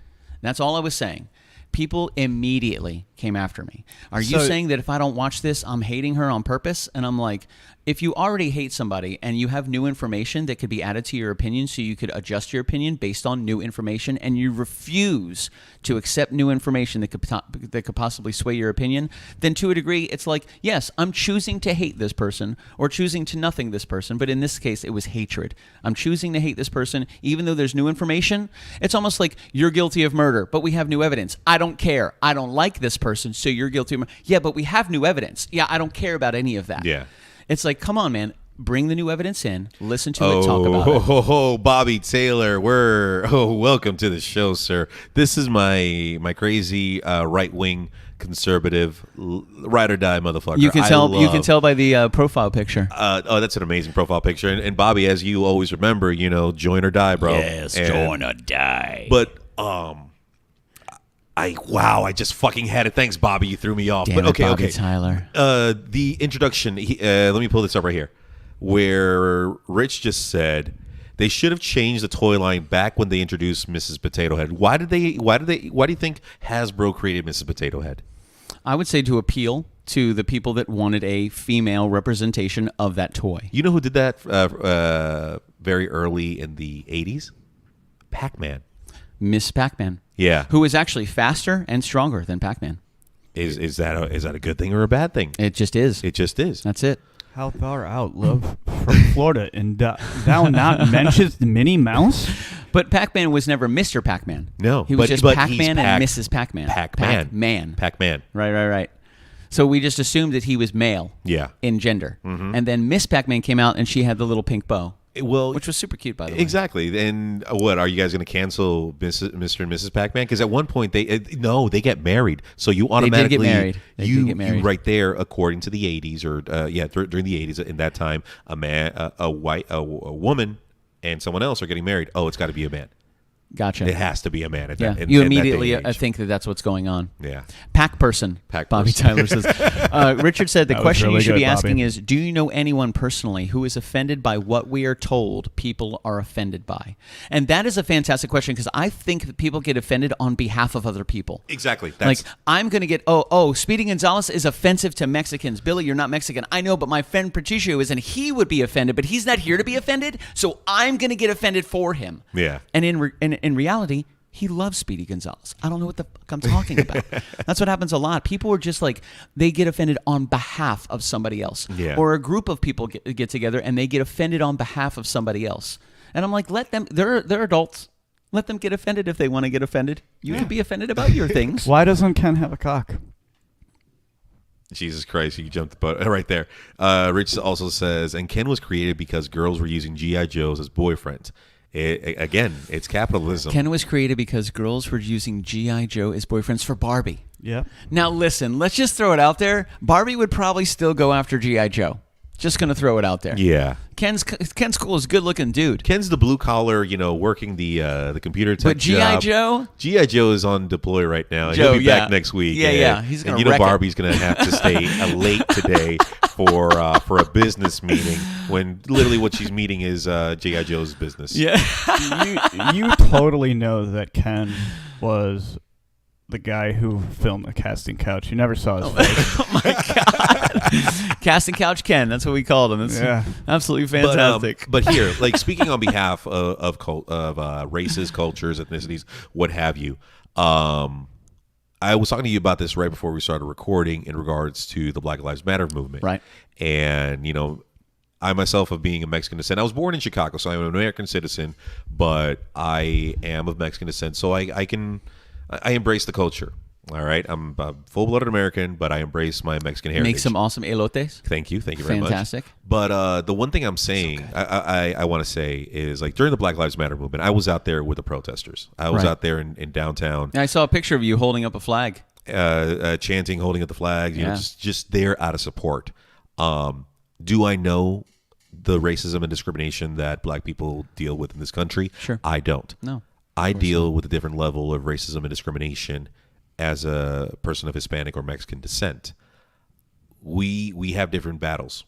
That's all I was saying. People immediately came after me. Are you saying that if I don't watch this, I'm hating her on purpose? And I'm like, if you already hate somebody and you have new information that could be added to your opinion so you could adjust your opinion based on new information, and you refuse to accept new information that could possibly sway your opinion, then to a degree, it's like, yes, I'm choosing to hate this person or choosing to nothing this person, but in this case, it was hatred. I'm choosing to hate this person even though there's new information. It's almost like you're guilty of murder, but we have new evidence. I don't care. I don't like this person, so you're guilty of murder. Yeah, but we have new evidence. Yeah, I don't care about any of that. Yeah. It's like, come on, man. Bring the new evidence in. Listen to it. Talk about it. Oh, Bobby Taylor, welcome to the show, sir. This is my crazy right-wing conservative ride or die motherfucker. You can tell by the profile picture. That's an amazing profile picture. And Bobby, as you always remember, join or die, bro. Yes, join or die. But I just fucking had it. Thanks, Bobby. You threw me off. Damn but it, okay, Bobby okay. Tyler. The introduction. Let me pull this up right here, where Rich just said they should have changed the toy line back when they introduced Mrs. Potato Head. Why do you think Hasbro created Mrs. Potato Head? I would say to appeal to the people that wanted a female representation of that toy. You know who did that very early in the 80s? Pac-Man. Miss Pac-Man. Yeah. Who is actually faster and stronger than Pac-Man. Is that a good thing or a bad thing? It just is. It just is. That's it. How far out, love, from Florida, and thou not mentions the Minnie Mouse? But Pac-Man was never Mr. Pac-Man. No. He was just but Pac-Man and Mrs. Pac-Man. Pac-Man. Pac-Man. Right. So we just assumed that he was male in gender. Mm-hmm. And then Miss Pac-Man came out and she had the little pink bow. Which was super cute, by the way. Exactly. And what, are you guys going to cancel Mr. and Mrs. Pac-Man? Because at one point, they get married. So you automatically... They did get married. You right there, according to the 80s, or during the 80s, in that time, a woman and someone else are getting married. Oh, it's got to be a man. Gotcha. It has to be a man. You immediately think that that's what's going on. Yeah. Pack person. Bobby Tyler says. Richard said the question really you should good, be asking Bobby. is, do you know anyone personally who is offended by what we are told people are offended by? And that is a fantastic question, because I think that people get offended on behalf of other people. Exactly. I'm going to get, Speedy Gonzalez is offensive to Mexicans. Billy, you're not Mexican. I know, but my friend Patricio is, and he would be offended, but he's not here to be offended, so I'm going to get offended for him. Yeah. And in reality, he loves Speedy Gonzalez. I don't know what the fuck I'm talking about. That's what happens a lot. People are just like, they get offended on behalf of somebody else. Yeah. Or a group of people get together and they get offended on behalf of somebody else. And I'm like, let them, they're adults. Let them get offended if they want to get offended. You can be offended about your things. Why doesn't Ken have a cock? Jesus Christ, you jumped the boat right there. Rich also says, and Ken was created because girls were using G.I. Joes as boyfriends. Again, it's capitalism. Ken was created because girls were using G.I. Joe as boyfriends for Barbie. Yep. Now, listen, let's just throw it out there. Barbie would probably still go after G.I. Joe. Just going to throw it out there. Yeah. Ken's cool as a good-looking dude. Ken's the blue collar, working the computer tech But G.I. Joe? G.I. Joe is on deploy right now. Joe, He'll be back next week. Yeah. He's going to wreck Barbie's going to have to stay late today for a business meeting, when literally what she's meeting is G.I. Joe's business. Yeah. you totally know that Ken was the guy who filmed the casting couch. You never saw his face. Oh my God. Casting couch Ken. That's what we called him. That's absolutely fantastic. But here, speaking on behalf of races, cultures, ethnicities, what have you, I was talking to you about this right before we started recording in regards to the Black Lives Matter movement. Right. And, I myself, of being of Mexican descent, I was born in Chicago, so I'm an American citizen, but I am of Mexican descent, so I embrace the culture. All right, I'm a full-blooded American, but I embrace my Mexican heritage. Make some awesome elotes. Thank you very much. Fantastic. But the one thing I'm saying, I want to say is, during the Black Lives Matter movement, I was out there with the protesters. I was out there in downtown. I saw a picture of you holding up a flag. Chanting, holding up the flag, just there out of support. Do I know the racism and discrimination that black people deal with in this country? Sure. I don't. No. I deal with a different level of racism and discrimination as a person of Hispanic or Mexican descent. We have different battles.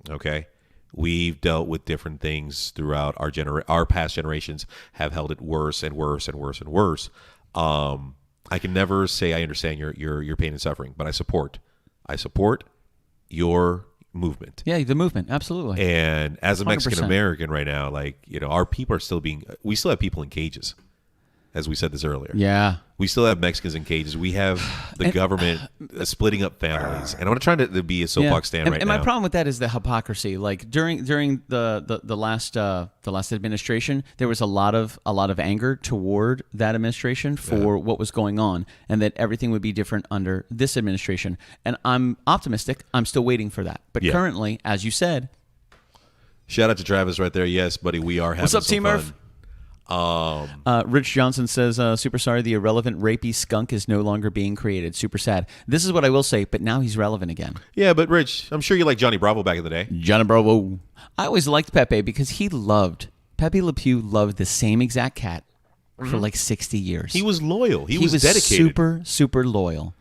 Okay? We've dealt with different things throughout our past generations have held it worse and worse and worse and worse. I can never say I understand your pain and suffering, but I support your movement. Yeah, the movement, absolutely. And as a 100%. Mexican American right now, like, our people are still we still have people in cages, as we said this earlier. Yeah. We still have Mexicans in cages. We have the government splitting up families. And I'm not trying to be a soapbox stand right and now. my problem with that is the hypocrisy. Like during the last administration, there was a lot of anger toward that administration for what was going on, and that everything would be different under this administration. And I'm optimistic. I'm still waiting for that. But currently, as you said, shout out to Travis right there. Yes, buddy, we are having what's up, some T-Murph? fun. Rich Johnson says, super sorry, the irrelevant rapey skunk is no longer being created. Super sad. This is what I will say, but now he's relevant again. Yeah, but Rich, I'm sure you liked Johnny Bravo back in the day. Johnny Bravo. I always liked Pepe because Pepe Le Pew loved the same exact cat for like 60 years. He was loyal. He was dedicated. Super, super loyal.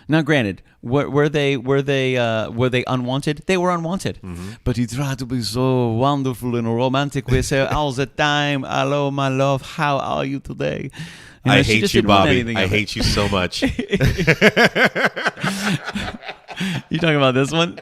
Now, granted, were they unwanted? They were unwanted. But he tried to be so wonderful and romantic with her all the time. Hello, my love. How are you today? I hate you, Bobby. I hate you so much. You talking about this one?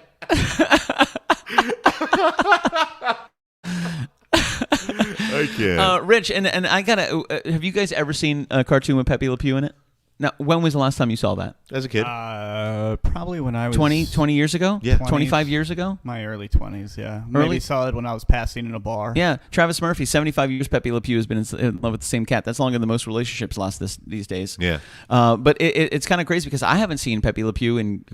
I can't. Rich, and I gotta. Have you guys ever seen a cartoon with Pepe Le Pew in it? Now, when was the last time you saw that? As a kid. Probably when I was 20 years ago? Yeah. 25 years ago? My early 20s, yeah. Maybe saw it when I was passing in a bar. Yeah. Travis Murphy, 75 years Pepe Le Pew has been in love with the same cat. That's longer than most relationships last these days. Yeah. But it's kind of crazy because I haven't seen Pepe Le Pew and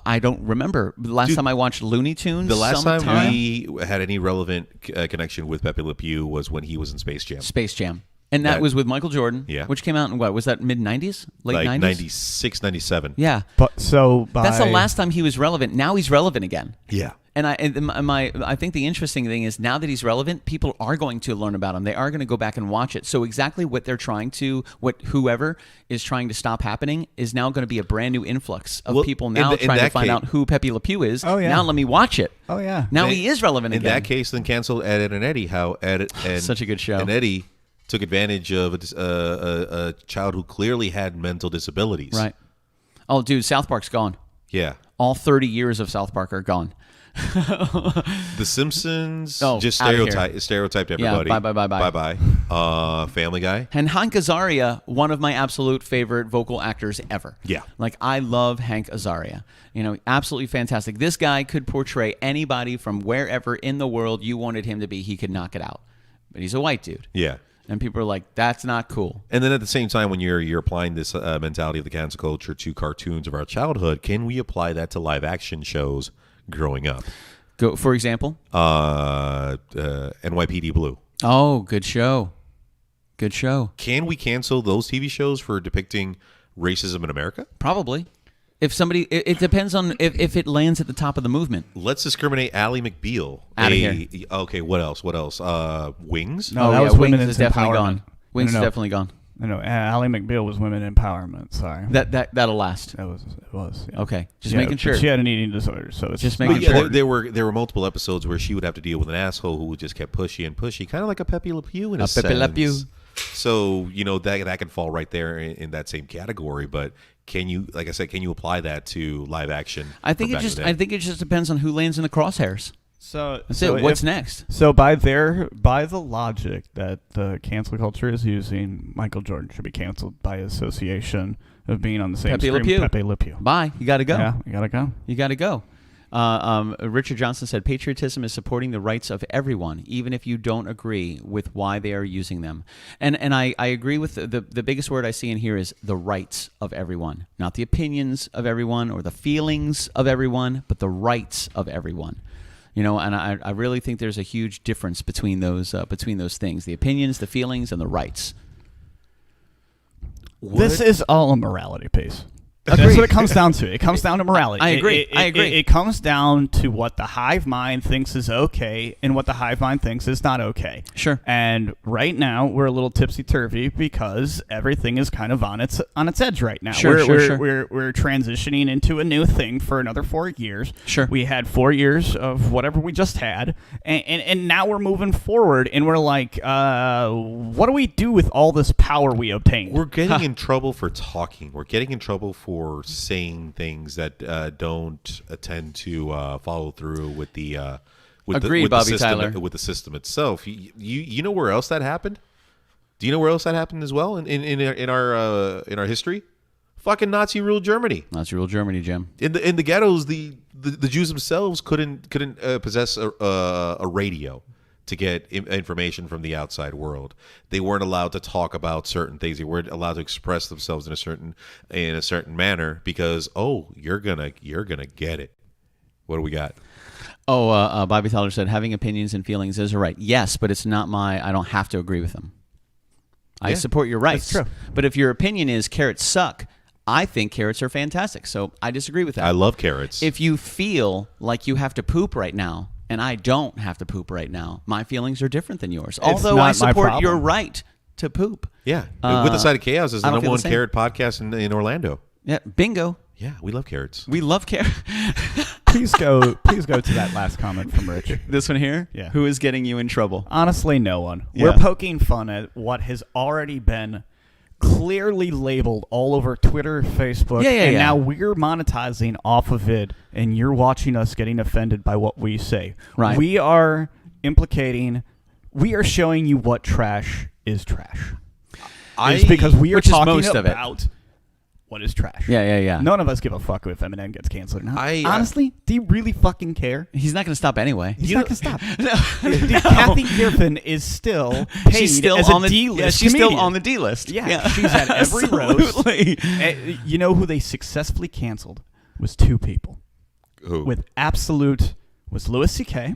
I don't remember. The last time I watched Looney Tunes. The last time we had any relevant connection with Pepe Le Pew was when he was in Space Jam. Space Jam. And that was with Michael Jordan, which came out in what? Was that mid-90s? Late 90s? 96, 97. Yeah. But that's the last time he was relevant. Now he's relevant again. Yeah. And I think the interesting thing is now that he's relevant, people are going to learn about him. They are going to go back and watch it. So exactly what whoever is trying to stop happening is now going to be a brand new influx of people now trying to find out who Pepe Le Pew is. Oh, yeah. Now let me watch it. Oh, yeah. Now he is relevant again. In that case, then cancel Ed and Eddie. How Ed and such a good show. And Eddie took advantage of a child who clearly had mental disabilities. Right. Oh, dude, South Park's gone. Yeah. All 30 years of South Park are gone. The Simpsons just stereotyped everybody. Yeah, bye. Family Guy. And Hank Azaria, one of my absolute favorite vocal actors ever. Yeah. Like, I love Hank Azaria. Absolutely fantastic. This guy could portray anybody from wherever in the world you wanted him to be. He could knock it out. But he's a white dude. Yeah. And people are like, that's not cool. And then at the same time, when you're applying this mentality of the cancel culture to cartoons of our childhood, can we apply that to live action shows growing up? Go for example. NYPD Blue. Oh, good show. Good show. Can we cancel those TV shows for depicting racism in America? Probably. If somebody, it depends on if it lands at the top of the movement. Let's discriminate Ally McBeal. Out of here. Okay, what else? Wings? No, that was Wings women's is definitely empowerment. gone. Wings No. is definitely gone. No, Ally McBeal was women empowerment. Sorry. That'll last. It was. Yeah. Okay, just making sure. She had an eating disorder, so it's Just not making But yeah, important. there were multiple episodes where she would have to deal with an asshole who just kept pushing, kind of like a Pepe Le Pew in a sense. Pepe Le Pew. So that can fall right there in that same category. But can you, like I said, apply that to live action? I think it just depends on who lands in the crosshairs. So That's it. What's next? So by the logic that the cancel culture is using, Michael Jordan should be canceled by association of being on the same Pepe Le screen. Pew. Pepe Le Pew. Bye. You got to go. Yeah, you gotta go. You got to go. Richard Johnson said, patriotism is supporting the rights of everyone, even if you don't agree with why they are using them. And I agree with the biggest word I see in here is the rights of everyone, not the opinions of everyone or the feelings of everyone, but the rights of everyone. And I really think there's a huge difference between those things, the opinions, the feelings, and the rights. This is all a morality piece. Agreed. That's what it comes down to. It comes down to morality. I agree. I agree. It comes down to what the hive mind thinks is okay and what the hive mind thinks is not okay. Sure. And right now we're a little tipsy-turvy because everything is kind of on its edge right now. Sure. We're transitioning into a new thing for another 4 years. Sure. We had 4 years of whatever we just had, and now we're moving forward, and we're like, what do we do with all this power we obtained? We're getting in trouble for talking. We're getting in trouble for for saying things that don't tend to follow through with the Agreed, Bobby system, Tyler. with the system itself. You know where else that happened? Do you know where else that happened as well in our history? Fucking Nazi ruled Germany. Nazi ruled Germany, Jim. In the ghettos, the Jews themselves couldn't possess a radio to get information from the outside world. They weren't allowed to talk about certain things. They weren't allowed to express themselves in a certain manner because you're gonna get it. What do we got? Bobby Tyler said having opinions and feelings is a right. Yes, but it's not I don't have to agree with them. I support your rights. That's true. But if your opinion is carrots suck, I think carrots are fantastic. So I disagree with that. I love carrots. If you feel like you have to poop right now, and I don't have to poop right now, my feelings are different than yours. Although not I my support problem. your right to poop. Yeah. With the Side of Chaos is the I don't number feel one the same. carrot podcast in Orlando. Yeah, bingo. Yeah, we love carrots. We love carrots. Please go to that last comment from Rich. This one here? Yeah. Who is getting you in trouble? Honestly, no one. Yeah. We're poking fun at what has already been clearly labeled all over Twitter, Facebook, and now we're monetizing off of it, and you're watching us getting offended by what we say. Right. We are showing you what trash is trash. It's because we are which is talking most of it. about what is trash. Yeah. None of us give a fuck if Eminem gets canceled or not. Honestly, do you really fucking care? He's not going to stop anyway. He's not going to stop. Kathy Griffin is still paid She's still as on a the D-list Yeah, she's comedian. still on the D list. Yeah, she's at every roast. Absolutely. You know who they successfully canceled was two people. Who? Was Louis C.K.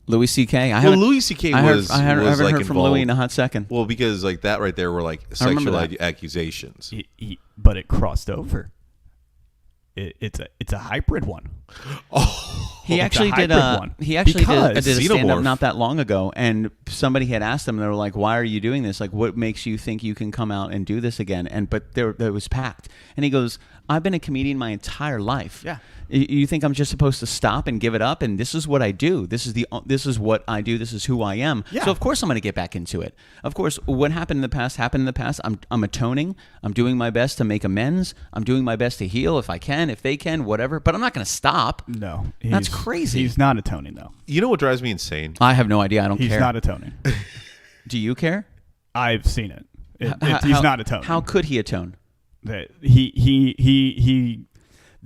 Louis C.K. Louis C.K. I was haven't was heard like from involved. Louis in a hot second. Well, because like that right there were like I remember sexual that. accusations. But it crossed over. It's a hybrid one. He It's a actually did. hybrid one. He actually did a Because stand-up Xenomorph. not that long ago, and somebody had asked him. They were like, "Why are you doing this? Like, what makes you think you can come out and do this again?" But there was packed, and he goes, "I've been a comedian my entire life. Yeah. You think I'm just supposed to stop and give it up? And this is what I do. This is what I do. This is who I am. Yeah. So of course I'm going to get back into it. Of course, what happened in the past happened in the past. I'm atoning. I'm doing my best to make amends. I'm doing my best to heal if I can, if they can, whatever. But I'm not going to stop. No. That's crazy. He's not atoning, though. You know what drives me insane? I have no idea. I don't He's care. not atoning. Do you care? I've seen it. How- He's not atoning. How could he atone? That he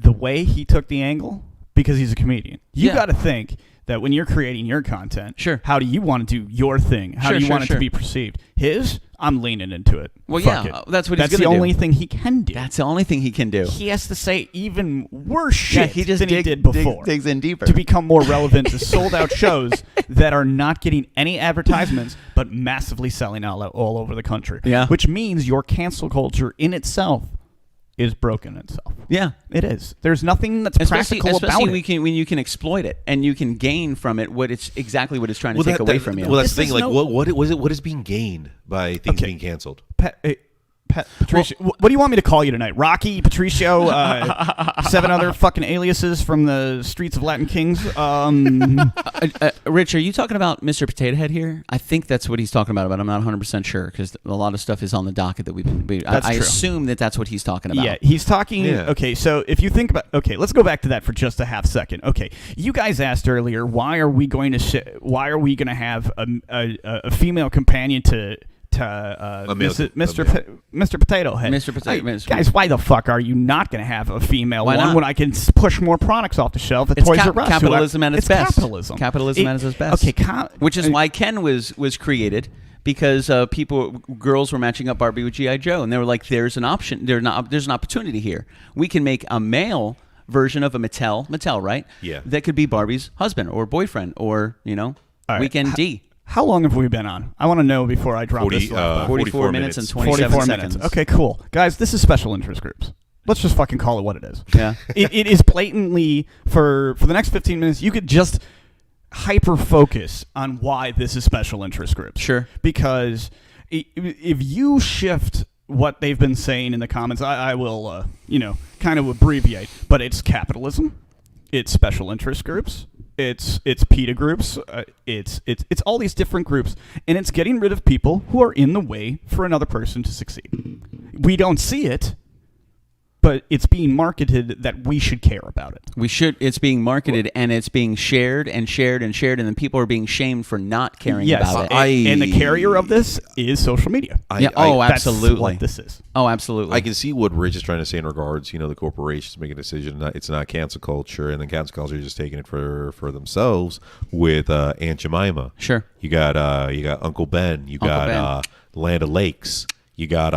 the way he took the angle, because he's a comedian. You Yeah. got to think that when you're creating your content, Sure. how do you want to do your thing? How do you want it to be perceived? His, I'm leaning into it. Well, Fuck yeah, it. that's what he's That's the gonna do. only thing he can do. That's the only thing he can do. He has to say even worse shit he just than he did before digs in deeper. to become more relevant to sold-out shows that are not getting any advertisements but massively selling out all over the country. Yeah. Which means your cancel culture in itself is broken itself. Yeah. It is. There's nothing that's Especially practical about it. when you can exploit it and you can gain from it what it's trying to take away from you. Well, that's the This thing. is Like, no- what is being gained by things being canceled? Patricio, what do you want me to call you tonight? Rocky, Patricio, 7 other fucking aliases from the streets of Latin Kings. Rich, are you talking about Mr. Potato Head here? I think that's what he's talking about, but I'm not 100% sure because a lot of stuff is on the docket that That's I true. assume that's what he's talking about. Yeah, he's talking. Yeah. Okay, so if you think about, let's go back to that for just a half second. Okay, you guys asked earlier, why are we going to have a female companion to Mr. Potato Head? Mr. Potato Head. Guys, why the fuck are you not going to have a female Why one not? when I can push more products off the shelf at It's Toys R Us? capitalism at its best. Capitalism. Capitalism at its best. Okay, which is why Ken was created. Because girls were matching up Barbie with G.I. Joe, and they were like, "There's an option. There's an opportunity here. We can make a male version of a Mattel, right? Yeah. That could be Barbie's husband or boyfriend, or right. Weekend D. How long have we been on? I want to know before I drop 40, this. Left. 44 minutes and 27 seconds. Okay, cool. Guys, this is special interest groups. Let's just fucking call it what it is. Yeah. It is blatantly, for the next 15 minutes, you could just hyper-focus on why this is special interest groups. Sure. Because if you shift what they've been saying in the comments, I will, kind of abbreviate, but it's capitalism, it's special interest groups, it's PETA groups, it's all these different groups, and it's getting rid of people who are in the way for another person to succeed. We don't see it, but it's being marketed that we should care about it. We should. It's being marketed and it's being shared and shared and shared, and then people are being shamed for not caring about it. And the carrier of this is social media. Absolutely. That's what this is. Oh, absolutely. I can see what Rich is trying to say in regards, the corporations making a decision. It's not cancel culture, and then cancel culture is just taking it for themselves with Aunt Jemima. Sure. You got Uncle Ben. You got Land O'Lakes. You got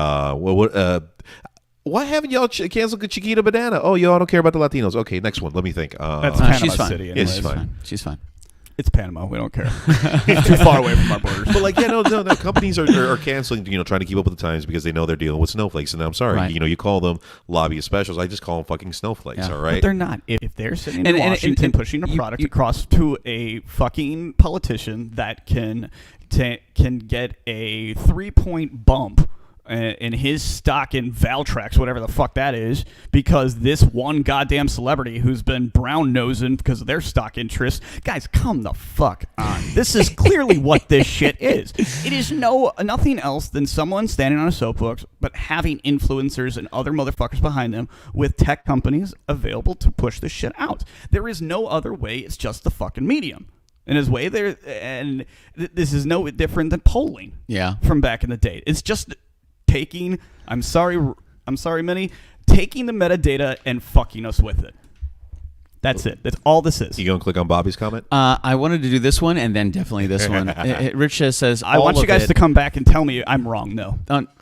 why haven't y'all canceled Chiquita Banana? Oh, y'all don't care about the Latinos. Okay, next one. Let me think. That's Panama she's fine. City. Anyways. It's fine. She's fine. It's Panama. We don't care. It's too far away from our borders. But no. Companies are canceling, trying to keep up with the times because they know they're dealing with snowflakes. And I'm sorry, Right. you call them lobbyist specials. I just call them fucking snowflakes. Yeah. All right. But they're not. If they're sitting in Washington pushing a product across to a fucking politician that can get a 3-point bump in his stock in Valtrex, whatever the fuck that is, because this one goddamn celebrity who's been brown-nosing because of their stock interests. Guys, come the fuck on. This is clearly what this shit is. It is nothing else than someone standing on a soapbox, but having influencers and other motherfuckers behind them with tech companies available to push this shit out. There is no other way. It's just the fucking medium. In his way, this is no different than polling. Yeah. From back in the day. It's just taking, I'm sorry, Minnie, taking the metadata and fucking us with it. That's it. That's all this is. You going to click on Bobby's comment? I wanted to do this one and then definitely this one. Rich says, I want you guys to come back and tell me I'm wrong, though.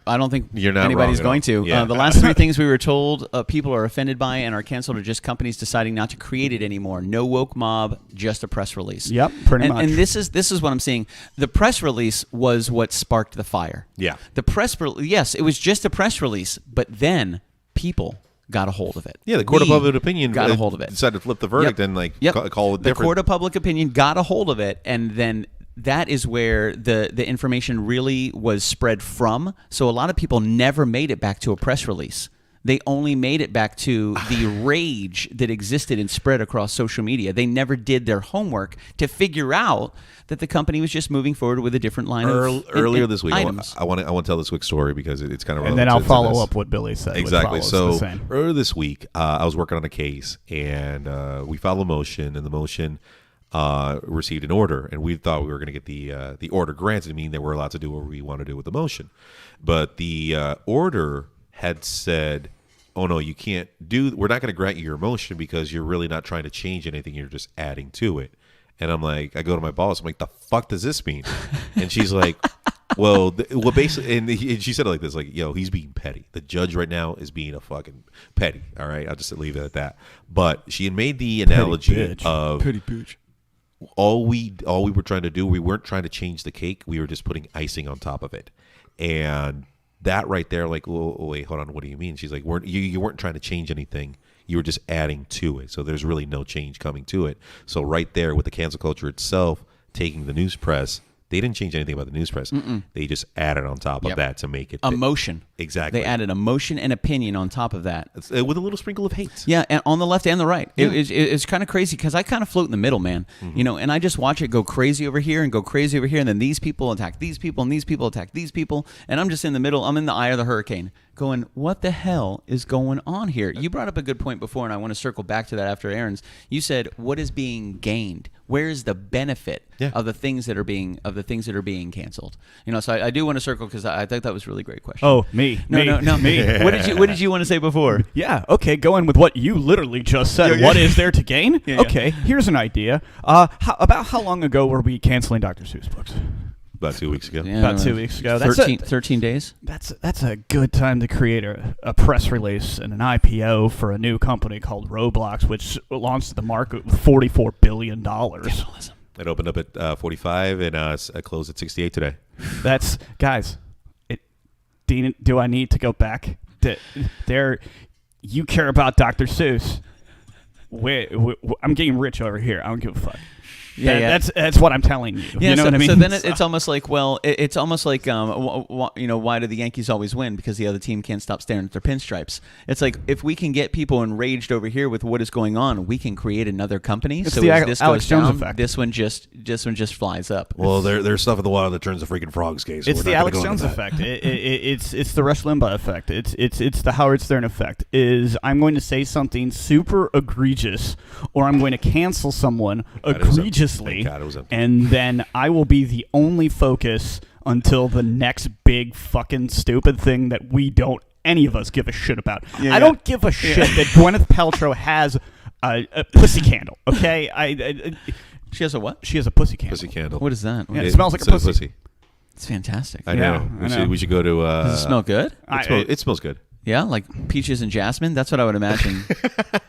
I don't think You're not anybody's wrong going to. Yeah. The last 3 things we were told people are offended by and are canceled are just companies deciding not to create it anymore. No woke mob, just a press release. Yep, pretty much. And this is what I'm seeing. The press release was what sparked the fire. Yeah. The yes, it was just a press release, but then people got a hold of it. Yeah, the court of public opinion got a hold of it. Decided to flip the verdict and call it different. The court of public opinion got a hold of it, and then that is where the information really was spread from. So a lot of people never made it back to a press release. They only made it back to the rage that existed and spread across social media. They never did their homework to figure out that the company was just moving forward with a different line of earlier this week. items. I want to tell this quick story because it's kind of and relevant then I'll to follow this. up what Billy said. Exactly. So the same. earlier this week, I was working on a case and we filed a motion, and the motion received an order, and we thought we were going to get the order granted, meaning that we're allowed to do what we want to do with the motion. But the order had said, oh no, you can't we're not going to grant you your motion because you're really not trying to change anything, you're just adding to it. And I'm like, I go to my boss, I'm like, the fuck does this mean? And she's like, well basically, and she said it like this, like, yo, he's being petty. The judge right now is being a fucking petty. All right, I'll just leave it at that. But she had made the analogy of Petty bitch. all we were trying to do, we weren't trying to change the cake, we were just putting icing on top of it. And that right there, like, oh, wait, hold on, what do you mean? She's like, you weren't trying to change anything, you were just adding to it. So there's really no change coming to it. So right there with the cancel culture itself, taking the news press, they didn't change anything about the news press. They just added on top of that to make it emotion. Exactly. They added emotion and opinion on top of that. With a little sprinkle of hate. Yeah, and on the left and the right. Yeah. It's kind of crazy because I kind of float in the middle, man. And I just watch it go crazy over here and go crazy over here, and then these people attack these people, and these people attack these people, and I'm just in the middle. I'm in the eye of the hurricane going, what the hell is going on here? You brought up a good point before, and I want to circle back to that after Aaron's. You said, what is being gained? Where is the benefit of the things that are being canceled? So I do want to circle because I think that was a really great question. Oh, me. No, me. What did you want to say before? Yeah, okay, going with what you literally just said. What is there to gain? Yeah. Okay, here's an idea. About how long ago were we canceling Dr. Seuss books? About 2 weeks ago. About 2 weeks ago. 13 days. That's a good time to create a press release and an IPO for a new company called Roblox, which launched the market with $44 billion. Capitalism. It opened up at 45 and it closed at 68 today. That's, guys, Dean, do I need to go back? You care about Dr. Seuss. I'm getting rich over here. I don't give a fuck. That's what I'm telling you. Yeah, you know so, what I mean? So then it's almost like, well, it's almost like, why do the Yankees always win? Because the other team can't stop staring at their pinstripes. It's like, if we can get people enraged over here with what is going on, we can create another company. It's so the as this Alex goes Jones down, effect. this one just flies up. Well, there's stuff in the wild that turns the freaking frogs gay. So It's the Alex Jones effect. It's the Rush Limbaugh effect. It's the Howard Stern effect. Is I'm going to say something super egregious, or I'm going to cancel someone egregiously, and then I will be the only focus until the next big fucking stupid thing that we don't any of us give a shit about. I don't give a shit that Gwyneth Paltrow has a pussy candle. Okay, She has a what? She has a pussy candle. Pussy candle. What is that? Yeah, it smells like a pussy. It's fantastic. I know. We should go to. Does it smell good? It smells good. Yeah, like peaches and jasmine. That's what I would imagine.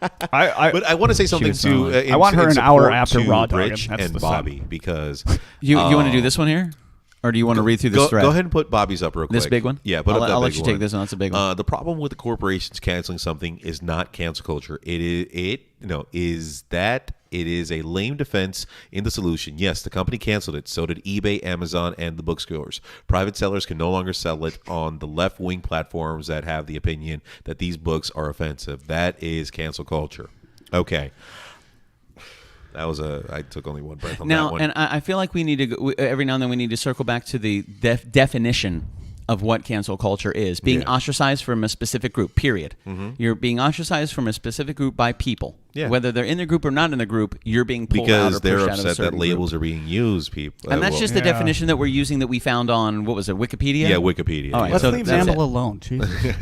But I want to say something to. I want her an hour after Raw Dog. Rich and Bobby, because you want to do this one here, or do you want to read through this thread? Go ahead and put Bobby's up real quick. This big one? Yeah, I'll let you take this one. That's a big one. The problem with the corporations canceling something is not cancel culture. It is a lame defense in the solution. Yes, the company canceled it. So did eBay, Amazon, and the bookstores. Private sellers can no longer sell it on the left-wing platforms that have the opinion that these books are offensive. That is cancel culture. Okay. That was I took only one breath on that one. And I feel like we need to go, every now and then we need to circle back to the definition of what cancel culture is. Being ostracized from a specific group, period. Mm-hmm. You're being ostracized from a specific group by people. Yeah. Whether they're in the group or not in the group, you're being pulled out or pushed out of a certain group. Because they're upset that labels are being used, people. And that's just the definition that we're using that we found on, what was it, Wikipedia? Yeah, Wikipedia. All right, Let's leave Zamble alone. Jesus.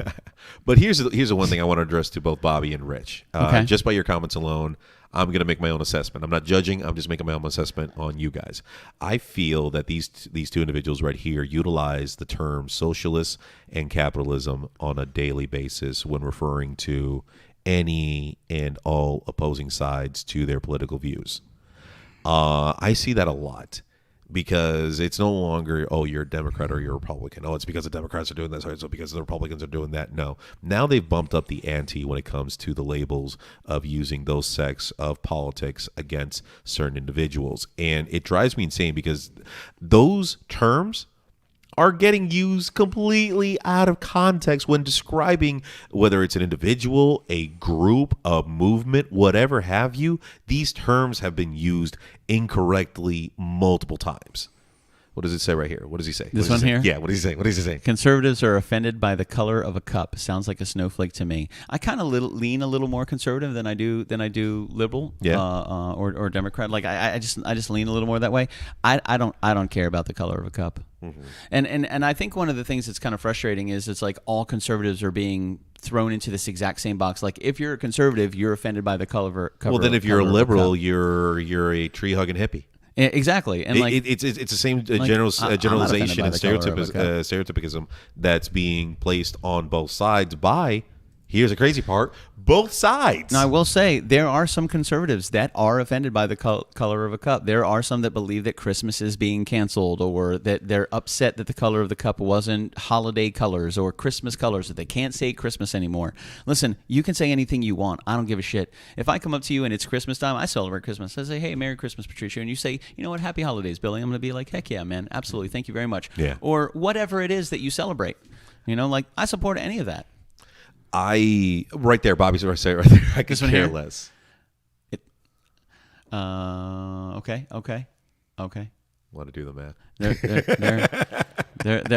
But here's the one thing I want to address to both Bobby and Rich. Just by your comments alone, I'm going to make my own assessment. I'm not judging. I'm just making my own assessment on you guys. I feel that these two individuals right here utilize the term socialist and capitalism on a daily basis when referring to any and all opposing sides to their political views. I see that a lot. Because it's no longer, oh, you're a Democrat or you're a Republican. Oh, it's because the Democrats are doing this, or it's because the Republicans are doing that. No. Now they've bumped up the ante when it comes to the labels of using those sects of politics against certain individuals. And it drives me insane because those terms are getting used completely out of context when describing whether it's an individual, a group, a movement, whatever have you. These terms have been used incorrectly multiple times. What does it say right here? What does he say? This one here? Yeah, what does he say? What does he say? Conservatives are offended by the color of a cup. Sounds like a snowflake to me. I kind of lean a little more conservative than I do liberal, or Democrat. Like I just lean a little more that way. I don't care about the color of a cup. Mm-hmm. And I think one of the things that's kind of frustrating is it's like all conservatives are being thrown into this exact same box. Like if you're a conservative, you're offended by the color. Well, then if you're a liberal, you're a tree hugging hippie. Exactly, and it's the same generalization and stereotypism that's being placed on both sides by. Here's the crazy part: both sides. Now, I will say there are some conservatives that are offended by the color of a cup. There are some that believe that Christmas is being canceled, or that they're upset that the color of the cup wasn't holiday colors or Christmas colors, that they can't say Christmas anymore. Listen, you can say anything you want. I don't give a shit. If I come up to you and it's Christmas time, I celebrate Christmas. I say, hey, Merry Christmas, Patricia. And you say, you know what, Happy Holidays, Billy. I'm going to be like, heck yeah, man. Absolutely. Thank you very much. Yeah. Or whatever it is that you celebrate. You know, like I support any of that. Right there, Bobby's right there. I could care less. Okay. Want to do the math?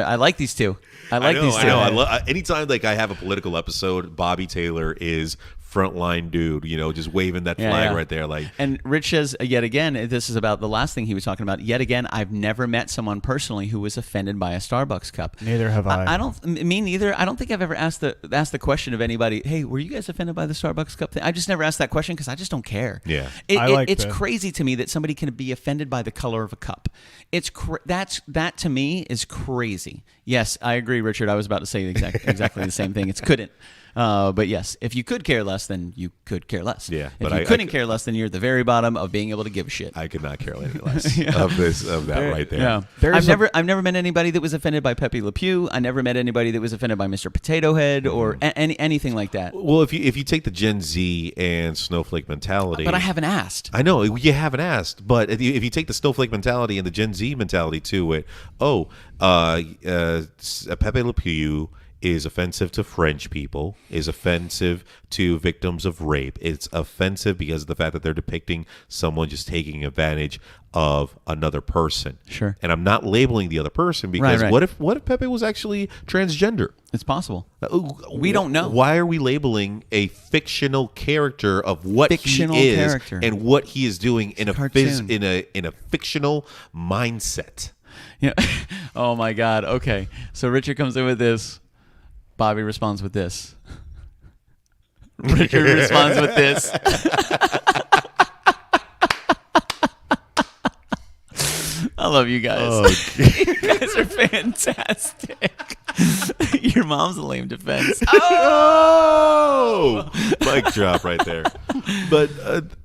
I like these two. I know. Anytime like I have a political episode, Bobby Taylor is frontline dude, just waving that flag right there. Like, and Rich says yet again, this is about the last thing he was talking about. Yet again, I've never met someone personally who was offended by a Starbucks cup. Neither have I. Me neither. I don't think I've ever asked the question of anybody. Hey, were you guys offended by the Starbucks cup thing? I just never asked that question because I just don't care. Yeah, it's crazy to me that somebody can be offended by the color of a cup. That to me is crazy. Yes, I agree, Richard. I was about to say exactly the same thing. It's couldn't. But yes, if you could care less, then you could care less. Yeah, If but you I couldn't care less, then you're at the very bottom of being able to give a shit. I could not care any less of that right there. Yeah. I've never met anybody that was offended by Pepé Le Pew. I never met anybody that was offended by Mr. Potato Head or anything like that. Well, if you take the Gen Z and snowflake mentality, But I haven't asked. I know you haven't asked, but if you take the snowflake mentality and the Gen Z mentality to it, Pepé Le Pew is offensive to French people, is offensive to victims of rape. It's offensive because of the fact that they're depicting someone just taking advantage of another person. Sure. And I'm not labeling the other person because Right. what if Pepe was actually transgender? It's possible. We don't know. Why are we labeling a fictional character of what Fictional he is character. and what he is doing in a cartoon. in a fictional mindset? Yeah. Oh my God. Okay. So Richard comes in with this. Bobby responds with this. Richard responds with this. I love you guys. You guys are fantastic. Your mom's a lame defense. Oh, mic drop right there. But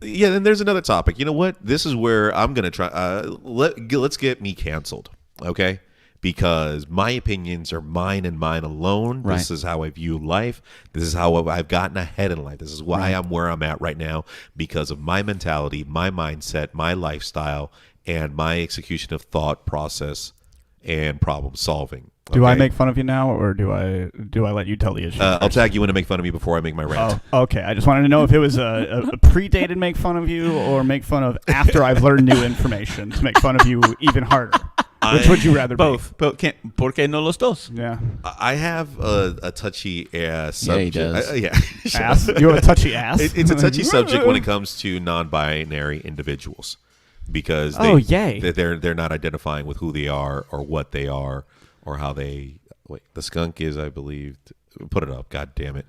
yeah, then there's another topic. You know what? This is where I'm gonna try. Let's get me canceled, okay? Because my opinions are mine and mine alone. Right. This is how I view life. This is how I've gotten ahead in life. This is why I'm where I'm at right now because of my mentality, my mindset, my lifestyle, and my execution of thought process and problem solving. Do I okay? make fun of you now, or do I let you tell the issue? I'll tag you in to make fun of me before I make my rant. Oh, okay. I just wanted to know if it was a predated make fun of you or make fun of after I've learned new information to make fun of you even harder. Which would you rather Both. ¿Por qué no los dos? be? Yeah. I have a touchy subject. he does. Yeah. Ass? You have a touchy ass? It's a touchy subject when it comes to non-binary individuals because they're not identifying with who they are or what they are or how they. Wait, the skunk is, I believe. Put it up. God damn it.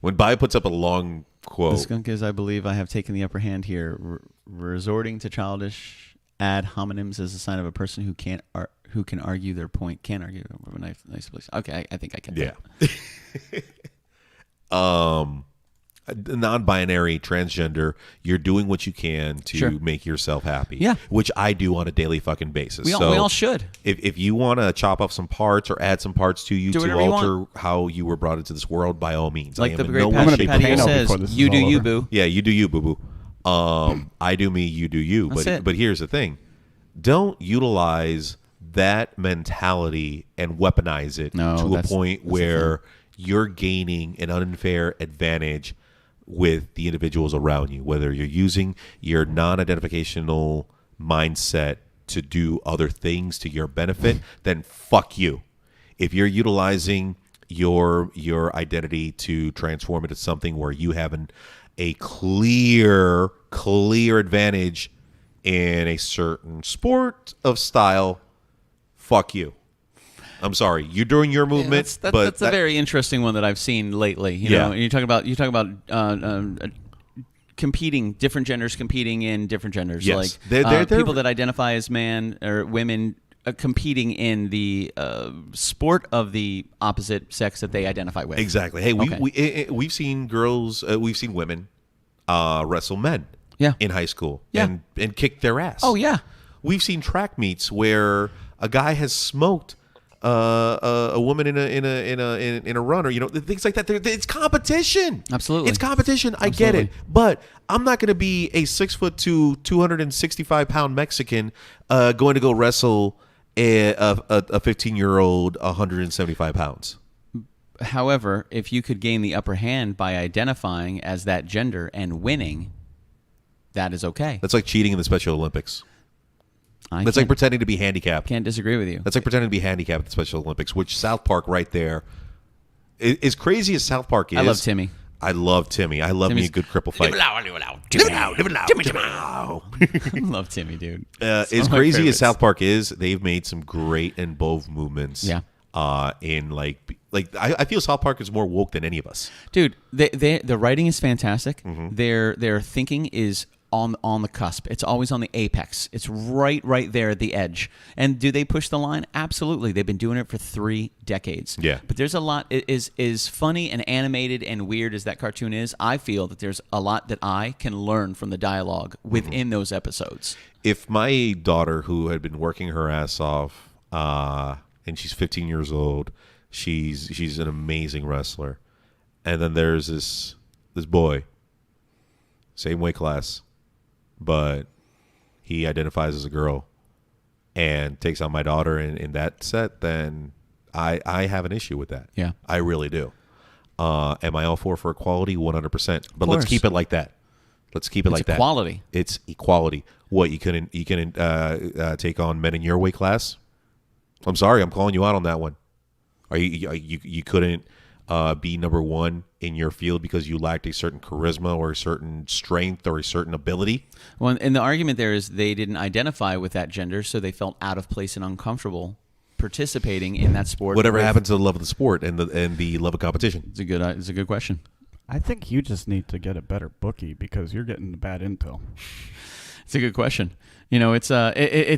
When Bai puts up a long quote, The skunk is, I believe, I have taken the upper hand here. Resorting to childish ad hominems is a sign of a person who can argue their point. Can't argue. Nice place. Okay, I think I can. yeah. Non-binary, transgender, you're doing what you can to make yourself happy. Yeah. Which I do on a daily fucking basis. We all should. If you want to chop off some parts or add some parts to you Do to whatever you alter how you were brought into this world, by all means. Like I am the in great no way, I'm gonna Patty be shape, or paying Patio out form. before says, this is "You all do you, over." boo." Yeah, you do you, boo boo. I do me, you do you. That's it. But here's the thing: don't utilize that mentality and weaponize it No, to a that's- point that's the where you're gaining an unfair advantage with the individuals around you. Whether you're using your non-identificational mindset to do other things to your benefit, then fuck you. If you're utilizing your identity to transform it into something where you have a clear advantage in a certain sport of style, fuck you. I'm sorry. You're doing your movement, That's a very interesting one that I've seen lately. You know, and you talk about competing, different genders competing in different genders. Yes. Like They're people that identify as man or women competing in the sport of the opposite sex that they identify with. Exactly. Hey, we've seen girls, we've seen women wrestle men in high school and kick their ass. Oh yeah. We've seen track meets where a guy has smoked a woman in a runner, you know, things like that. It's competition. Absolutely. It's competition. I get it. But I'm not going to be a 6'2", 265-pound Mexican going to go wrestle a 15-year-old 175 pounds. However, if you could gain the upper hand by identifying as that gender and winning, that is okay. That's like cheating in the Special Olympics. I That's like pretending to be handicapped. can't disagree with you. That's like pretending to be handicapped at the Special Olympics, which South Park right there, as crazy as South Park is. I love Timmy. I love Timmy. I love me a good cripple fight. I love Timmy, dude. As my crazy favorites. as South Park is, they've made some great and bold movements. Yeah. In like I feel South Park is more woke than any of us. Dude, the writing is fantastic. Mm-hmm. Their thinking is on the cusp. It's always on the apex. It's right there at the edge. And do they push the line? Absolutely. They've been doing it for 3 decades. Yeah. But there's a lot. Is funny and animated and weird as that cartoon is, I feel that there's a lot that I can learn from the dialogue within those episodes. If my daughter, who had been working her ass off, and she's 15 years old, she's an amazing wrestler, and then there's this boy, same weight class, but he identifies as a girl and takes on my daughter in that set, then I have an issue with that. Yeah. I really do. Am I all for equality? 100%. But let's course. keep it like that. Let's keep it like that. Equality. It's equality. What, you couldn't take on men in your weight class? I'm sorry, I'm calling you out on that one. You couldn't be number one in your field because you lacked a certain charisma or a certain strength or a certain ability? Well, and the argument there is they didn't identify with that gender, so they felt out of place and uncomfortable participating in that sport. Whatever happened to the love of the sport and the love of competition? It's a good question. I think you just need to get a better bookie because you're getting the bad intel. It's a good question. You know, it's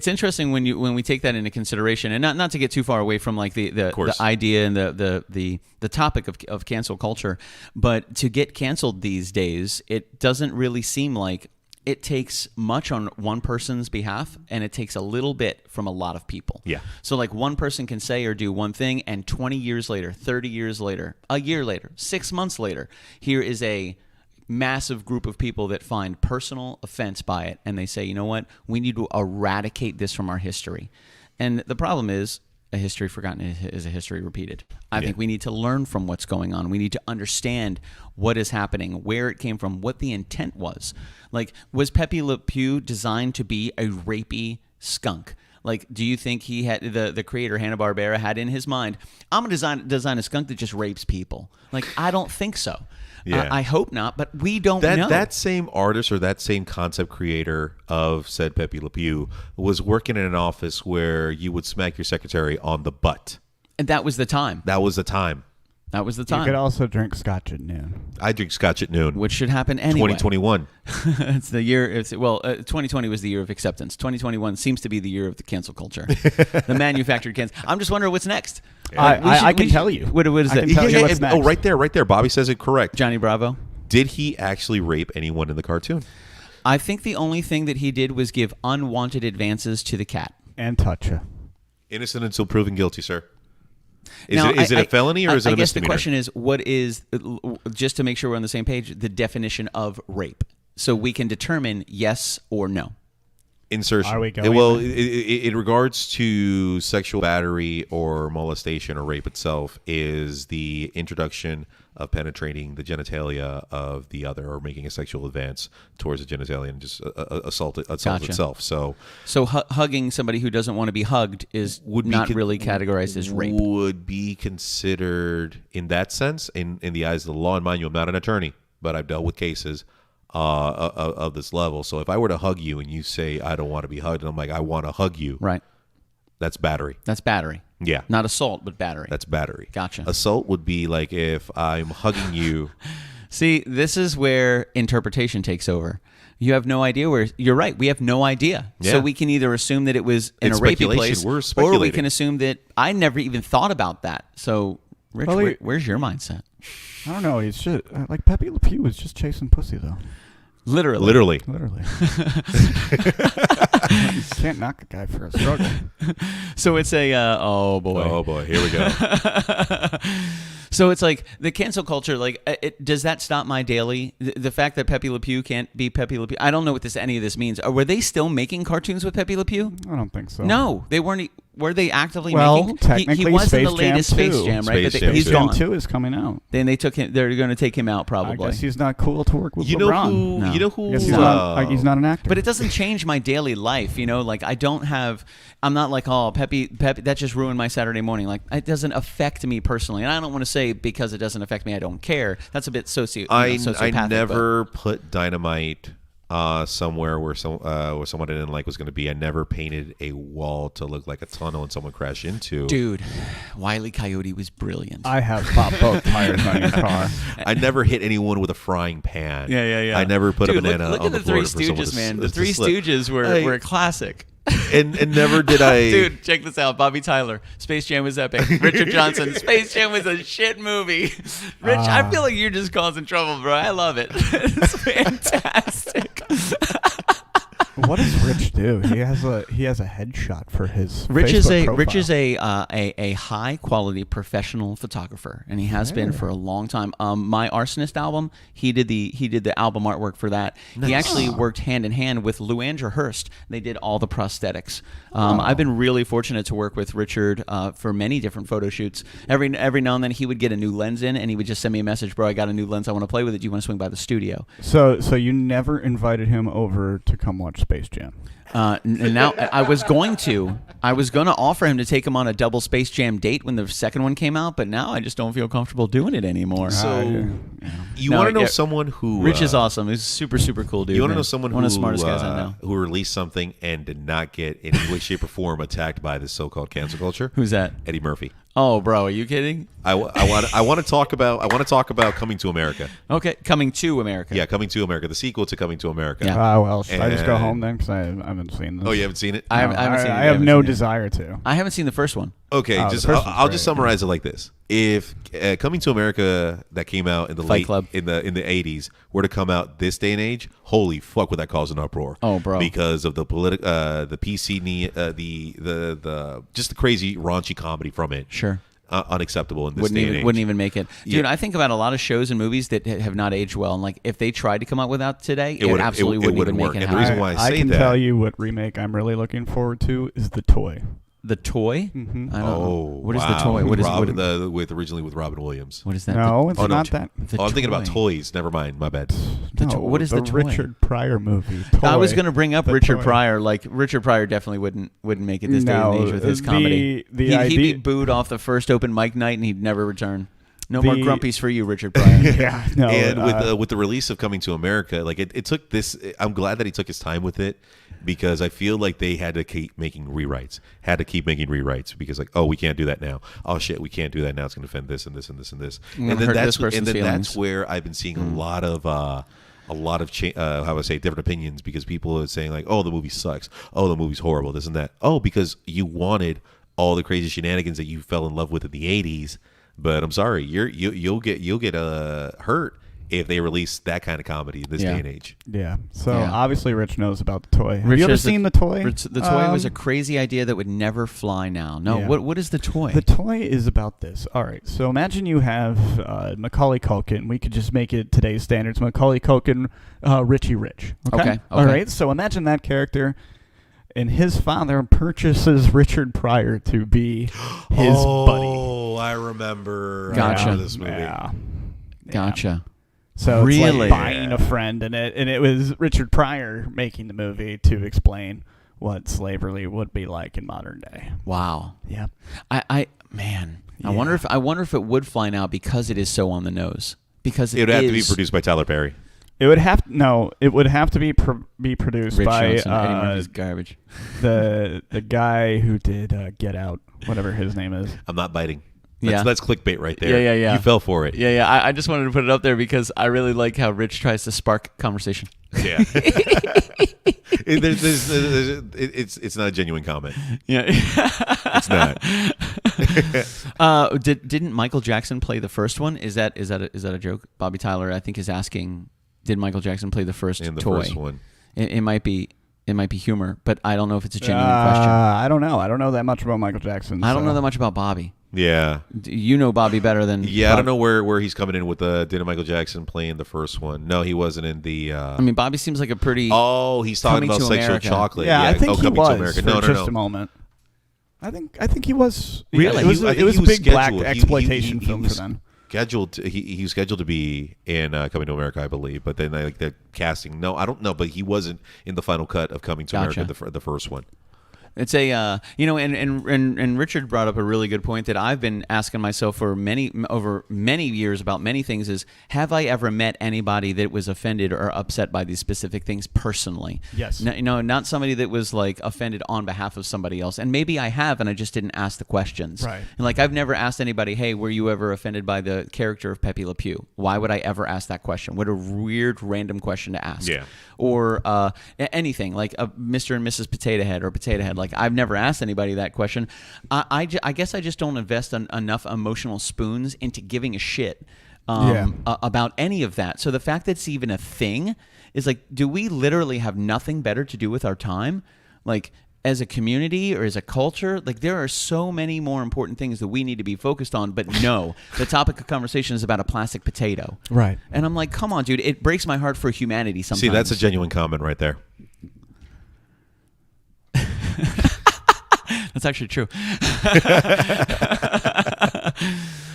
interesting when we take that into consideration, and not to get too far away from like the idea and the topic of cancel culture, but to get canceled these days, it doesn't really seem like it takes much on one person's behalf, and it takes a little bit from a lot of people. Yeah. So like one person can say or do one thing, and 20 years later, 30 years later, a year later, 6 months later, here is a massive group of people that find personal offense by it, and they say, you know what, we need to eradicate this from our history. And the problem is, a history forgotten is a history repeated. I think we need to learn from what's going on. We need to understand what is happening, where it came from, what the intent was. Like, was Pepé Le Pew designed to be a rapey skunk? Like, do you think he had the creator Hanna-Barbera had in his mind, I'm going to design a skunk that just rapes people? Like, I don't think so. Yeah. I hope not, but we don't know. That same artist or that same concept creator of said Pepé Le Pew was working in an office where you would smack your secretary on the butt. And that was the time. That was the time. That was the You time. could also drink scotch at noon. I drink scotch at noon. Which should happen anyway. 2021. It's the year. 2020 was the year of acceptance. 2021 seems to be the year of the cancel culture, the manufactured cancel. I'm just wondering what's next. I can tell you. What is I it? can tell you what's next. Oh, right there. Bobby says it correct. Johnny Bravo. Did he actually rape anyone in the cartoon? I think the only thing that he did was give unwanted advances to the cat. And touch you. Innocent until proven guilty, sir. Now, Is it a felony or is it a misdemeanor? I guess the question is, what is, just to make sure we're on the same page, the definition of rape? So we can determine yes or no. Insertion. Are we going Well, there? in regards to sexual battery or molestation or rape itself, is the introduction of penetrating the genitalia of the other or making a sexual advance towards the genitalia and just assault Gotcha. itself. So hugging somebody who doesn't want to be hugged is not really categorized as rape. Would be considered in that sense in the eyes of the law. And mind you, I'm not an attorney, but I've dealt with cases of this level. So if I were to hug you and you say I don't want to be hugged, and I'm like, I want to hug you, Right. that's battery. That's battery. Yeah. Not assault, but battery. That's battery. Gotcha. Assault would be like if I'm hugging you. See, this is where interpretation takes over. You have no idea where. You're right. We have no idea. Yeah. So we can either assume that it was in It's a rapey speculation. place, We're or we speculating. can assume that I never even thought about that. So, Rich, Well, where's your mindset? I don't know. He's just like Pepé Le Pew was just chasing pussy though. Literally. Literally. You can't knock a guy for a struggle. So it's a oh boy. Oh boy, here we go. So it's like the cancel culture. Like, does that stop my daily? The fact that Pepé Le Pew can't be Pepé Le Pew. I don't know what any of this means. Were they still making cartoons with Pepé Le Pew? I don't think so. No, they weren't. Were they actively Well, making? technically, he was in the Space Jam latest Space 2. Jam, right? Space But Jam he's 2. gone. Jam 2 is coming out. Then they took him. They're going to take him out I probably. guess he's not cool to work with You LeBron. know who? No. You know who? I guess he's not an actor. But it doesn't change my daily life, you know. Like I don't have. I'm not like, oh, Pepe. That just ruined my Saturday morning. Like it doesn't affect me personally, and I don't want to say because it doesn't affect me, I don't care. That's a bit I sociopathic. never put dynamite somewhere where someone I didn't like was going to be. I never painted a wall to look like a tunnel and someone crashed into. Dude, Wile E. Coyote was brilliant. I have popped both tires on your car. I never hit anyone with a frying pan. Yeah. I never put Dude, a banana look on at the the floor Three for someone Stooges, to man. to The Three slip. Stooges were a classic. And never did I. Dude, check this out. Bobby Tyler, Space Jam was epic. Richard Johnson, Space Jam was a shit movie. Rich, I feel like you're just causing trouble, bro. I love it. It's fantastic. What does Rich do? He has a headshot for his Rich Facebook is profile. a high quality professional photographer, and he has been for a long time. My Arsonist album, he did the album artwork for that. Nice. He actually worked hand in hand with Luandra Hurst. They did all the prosthetics. I've been really fortunate to work with Richard for many different photo shoots. Every now and then he would get a new lens in, and he would just send me a message, bro. I got a new lens. I want to play with it. Do you want to swing by the studio? So you never invited him over to come watch Space Jam? And now I was going to offer him to take him on a double Space Jam date when the second one came out, but now I just don't feel comfortable doing it anymore. So you No, want to know yeah, someone who Rich is awesome. He's super, super cool dude. You want to man. know someone one who of the smartest guys I know. who released something and did not get in any way, shape, or form attacked by this so-called cancel culture? Who's that? Eddie Murphy. Oh, bro, are you kidding? I want to talk about Coming to America. Okay, Coming to America. Yeah, Coming to America, the sequel to Coming to America. Yeah. Well, should I just go And- home then? Because I haven't seen this. Oh, you haven't seen it? I haven't seen it. I have no desire to. I haven't seen the first one. Okay, Oh, the just first one's I'll just great. summarize it like this: if Coming to America that came out in the Fight Club. in the 80s were to come out this day and age, holy fuck, would that cause an uproar? Oh, bro. Because of the the PC, the just the crazy raunchy comedy from it. Sure. Unacceptable in this day and age. Wouldn't even make it, dude. Yeah. I think about a lot of shows and movies that have not aged well, and like if they tried to come out with that today, it absolutely wouldn't even work. make it And the happen. reason why I I say can that- tell you what remake I'm really looking forward to is The Toy. The Toy? Mm-hmm. I don't know. Oh, What is wow. the Toy? What is originally with Robin Williams? what is that? No, it's Oh, no. not that. The I'm thinking about Toy. toys. Never mind. My bad. What is the Toy? Richard Pryor movie? I was Toy. going to bring up The Richard Toy. Pryor. Like Richard Pryor definitely wouldn't make it this day and age with his the- comedy. the He'd be idea- booed off the first open mic night, and he'd never return. No more The- grumpies for you, Richard Pryor. Yeah, no. And with the release of Coming to America, like it took this. I'm glad that he took his time with it because I feel like they had to keep making rewrites. Because like, oh, we can't do that now. Oh shit, we can't do that now. It's going to offend this and this and this and this. Mm, And then hurt that's this person's that's feelings. where I've been seeing a lot of how I say different opinions because people are saying like, oh, the movie sucks. Oh, the movie's horrible. This and that. Oh, because you wanted all the crazy shenanigans that you fell in love with in the '80s. But I'm sorry, you'll get hurt if they release that kind of comedy in this day and age. Yeah. So Yeah. obviously Rich knows about The Toy. Have Rich you ever has seen The Toy? The Toy was a crazy idea that would never fly now. No, Yeah. what is the Toy? The Toy is about this. All right. So imagine you have Macaulay Culkin. We could just make it today's standards. Macaulay Culkin, Richie Rich. Okay. All right. So imagine that character. And his father purchases Richard Pryor to be his buddy. Oh, I remember. Gotcha. I remember this movie. Yeah. Gotcha. So it's Really? like buying a friend, and it was Richard Pryor making the movie to explain what slavery would be like in modern day. Wow. Yeah. I Yeah. wonder if it would fly now because it is so on the nose. Because It would have to be produced by Tyler Perry. It would have It would have to be produced Rich by Johnson, Eddie Murphy's garbage. the guy who did Get Out, whatever his name is. I'm not biting. Yeah. That's clickbait right there. Yeah. You fell for it. Yeah. I just wanted to put it up there because I really like how Rich tries to spark conversation. Yeah. It's not a genuine comment. Yeah. It's not. Didn't Michael Jackson play the first one? Is that a joke? Bobby Tyler, I think, is asking, did Michael Jackson play the first In the toy? first one. It might be humor, but I don't know if it's a genuine question. I don't know. I don't know that much about Michael Jackson. I don't so- know that much about Bobby. Yeah. You know Bobby better than Yeah, I Bob- don't know where he's coming in with didn't Michael Jackson play in the first one? No, he wasn't in the I mean, Bobby seems like a pretty. Oh, he's talking Coming about to sexual America. chocolate. Yeah, I think he Coming was to America. for No, just no. a moment. I think he was. Really? It was, I think it was he a big black scheduled- exploitation he film was for them. Scheduled. He was scheduled to be in Coming to America, I believe. But then the casting. No, I don't know. But he wasn't in the final cut of Coming to Gotcha. America, the first one. It's a and Richard brought up a really good point that I've been asking myself for over many years about many things is, have I ever met anybody that was offended or upset by these specific things personally? Yes. Not somebody that was like offended on behalf of somebody else. And maybe I have, and I just didn't ask the questions. Right. And like I've never asked anybody, hey, were you ever offended by the character of Pepé Le Pew? Why would I ever ask that question? What a weird random question to ask. Yeah. Or anything like a Mr. and Mrs. Potato Head or Potato Head. Like I've never asked anybody that question. I guess I just don't invest enough emotional spoons into giving a shit about any of that. So the fact that it's even a thing is like, do we literally have nothing better to do with our time? Like as a community or as a culture, like there are so many more important things that we need to be focused on. But no, the topic of conversation is about a plastic potato. Right. And I'm like, come on, dude. It breaks my heart for humanity sometimes. See, that's a genuine comment right there. That's actually true.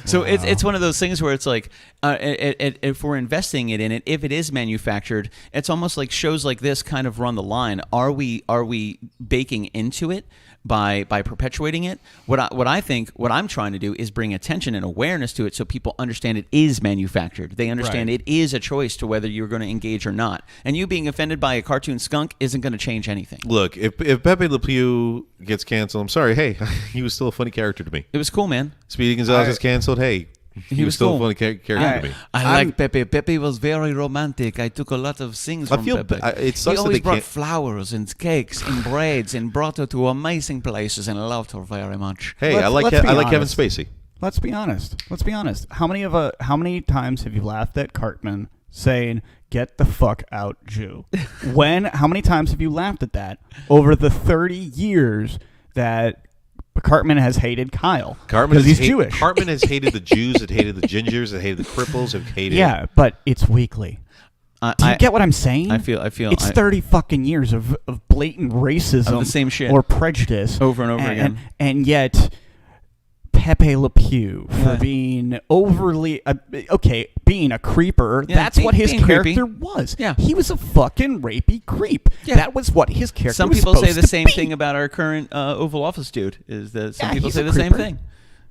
So it's one of those things where it's like, if we're investing it in it, if it is manufactured, it's almost like shows like this kind of run the line. Are we baking into it by perpetuating it? What I'm trying to do is bring attention and awareness to it so people understand it is manufactured. They understand it is a choice to whether you're going to engage or not. And you being offended by a cartoon skunk isn't going to change anything. Look, if Pepé Le Pew gets canceled, I'm sorry. Hey, he was still a funny character to me. It was cool, man. Speedy Gonzalez is canceled. Hey, he was still cool. a funny character to me. I like Pepe. Pepe was very romantic. I took a lot of things from Pepe. It sucks He that always they brought can't. flowers and cakes and breads and brought her to amazing places and loved her very much. Hey, I like let's be Kevin honest. Spacey. Let's be honest. How many times have you laughed at Cartman saying, "Get the fuck out, Jew"? How many times have you laughed at that over the 30 years that Cartman has hated Kyle? Because he's Jewish. Cartman has hated the Jews, it hated the gingers, it hated the cripples, it hated. Yeah, but it's weekly. Do you get what I'm saying? I feel. It's 30 fucking years of blatant racism Of the same shit. or prejudice Over and over again. And yet Pepé Le Pew for being overly being a creeper. Yeah, that's what his being character creepy. was. Yeah. He was a fucking rapey creep. Yeah. That was what his character Some was people say supposed the to same be. thing about our current Oval Office dude. Is that some Yeah, people he's say a the same creeper. thing?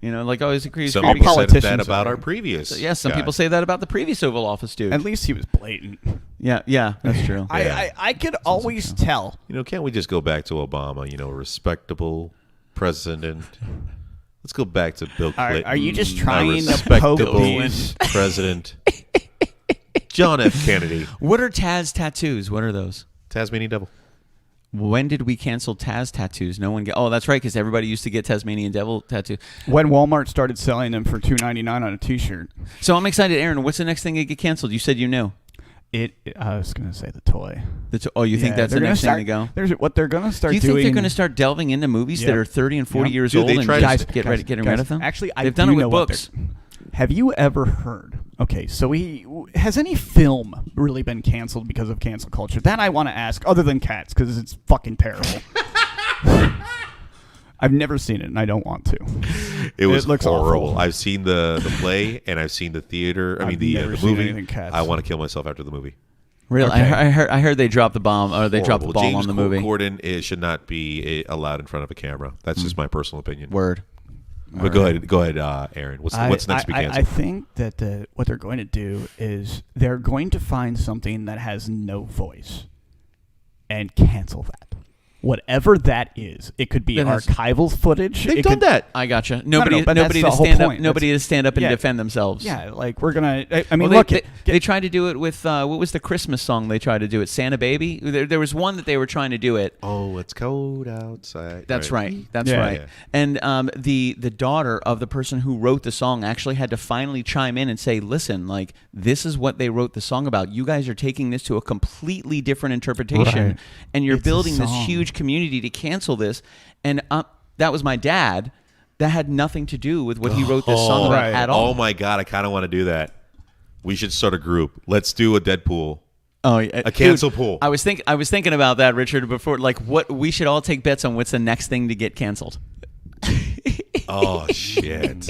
You know, like always agrees. Some All people said politicians that about are. our previous. Some guy. people say that about the previous Oval Office dude. At least he was blatant. Yeah, that's true. I could always tell. Can't we just go back to Obama? A respectable president. Let's go back to Bill Clinton. Are you just a trying to respectable poke president? John F. Kennedy. What are Taz tattoos? What are those? Tasmanian Devil. When did we cancel Taz tattoos? No one get. Oh, that's right, because everybody used to get Tasmanian Devil tattoo. When Walmart started selling them for $2.99 on a T-shirt. So I'm excited, Aaron. What's the next thing to get canceled? You said you knew. I was going to say the toy. You think that's the they're next gonna thing to go? There's what they're going to start Do doing. you think they're going to start delving into movies that Yep. are 30 and 40 Yep. years Dude, old they and tried just to- getting rid of them? Actually, They've done it with books. Have you ever heard? Okay, so has any film really been canceled because of cancel culture? That I want to ask, other than Cats, because it's fucking terrible. I've never seen it, and I don't want to. It was looks horrible. awful. I've seen the play and I've seen the theater. I've the never seen movie. anything Cats. I want to kill myself after the movie. Really? Okay. I heard they dropped the bomb, or they dropped the Horrible. bomb James on the movie. Corden should not be allowed in front of a camera. That's just my personal opinion. Word. But go ahead, Aaron. What's next to be I canceled? think that what they're going to do is they're going to find something that has no voice and cancel that. Whatever that is, it could be That has- archival footage. They've it done could- that. I gotcha. but Nobody that's to the whole stand up. point. Nobody to stand up and Yeah. defend themselves. Yeah, like we're gonna. I mean, Well, look. they tried to do it with what was the Christmas song they tried to do it? Santa Baby. There was one that they were trying to do it. Oh, it's cold outside. That's right. That's Yeah. right. Yeah. And the daughter of the person who wrote the song actually had to finally chime in and say, "Listen, like this is what they wrote the song about. You guys are taking this to a completely different interpretation, Right. and you're It's a building this song. huge community to cancel this." And that was my dad. That had nothing to do with what he wrote this song about right. at all. Oh my god, I kind of want to do that. We should start a group. Let's do a Deadpool. Oh, yeah. A cancel pool. I was thinking about that, Richard, before. Like, what we should all take bets on what's the next thing to get canceled. Oh shit.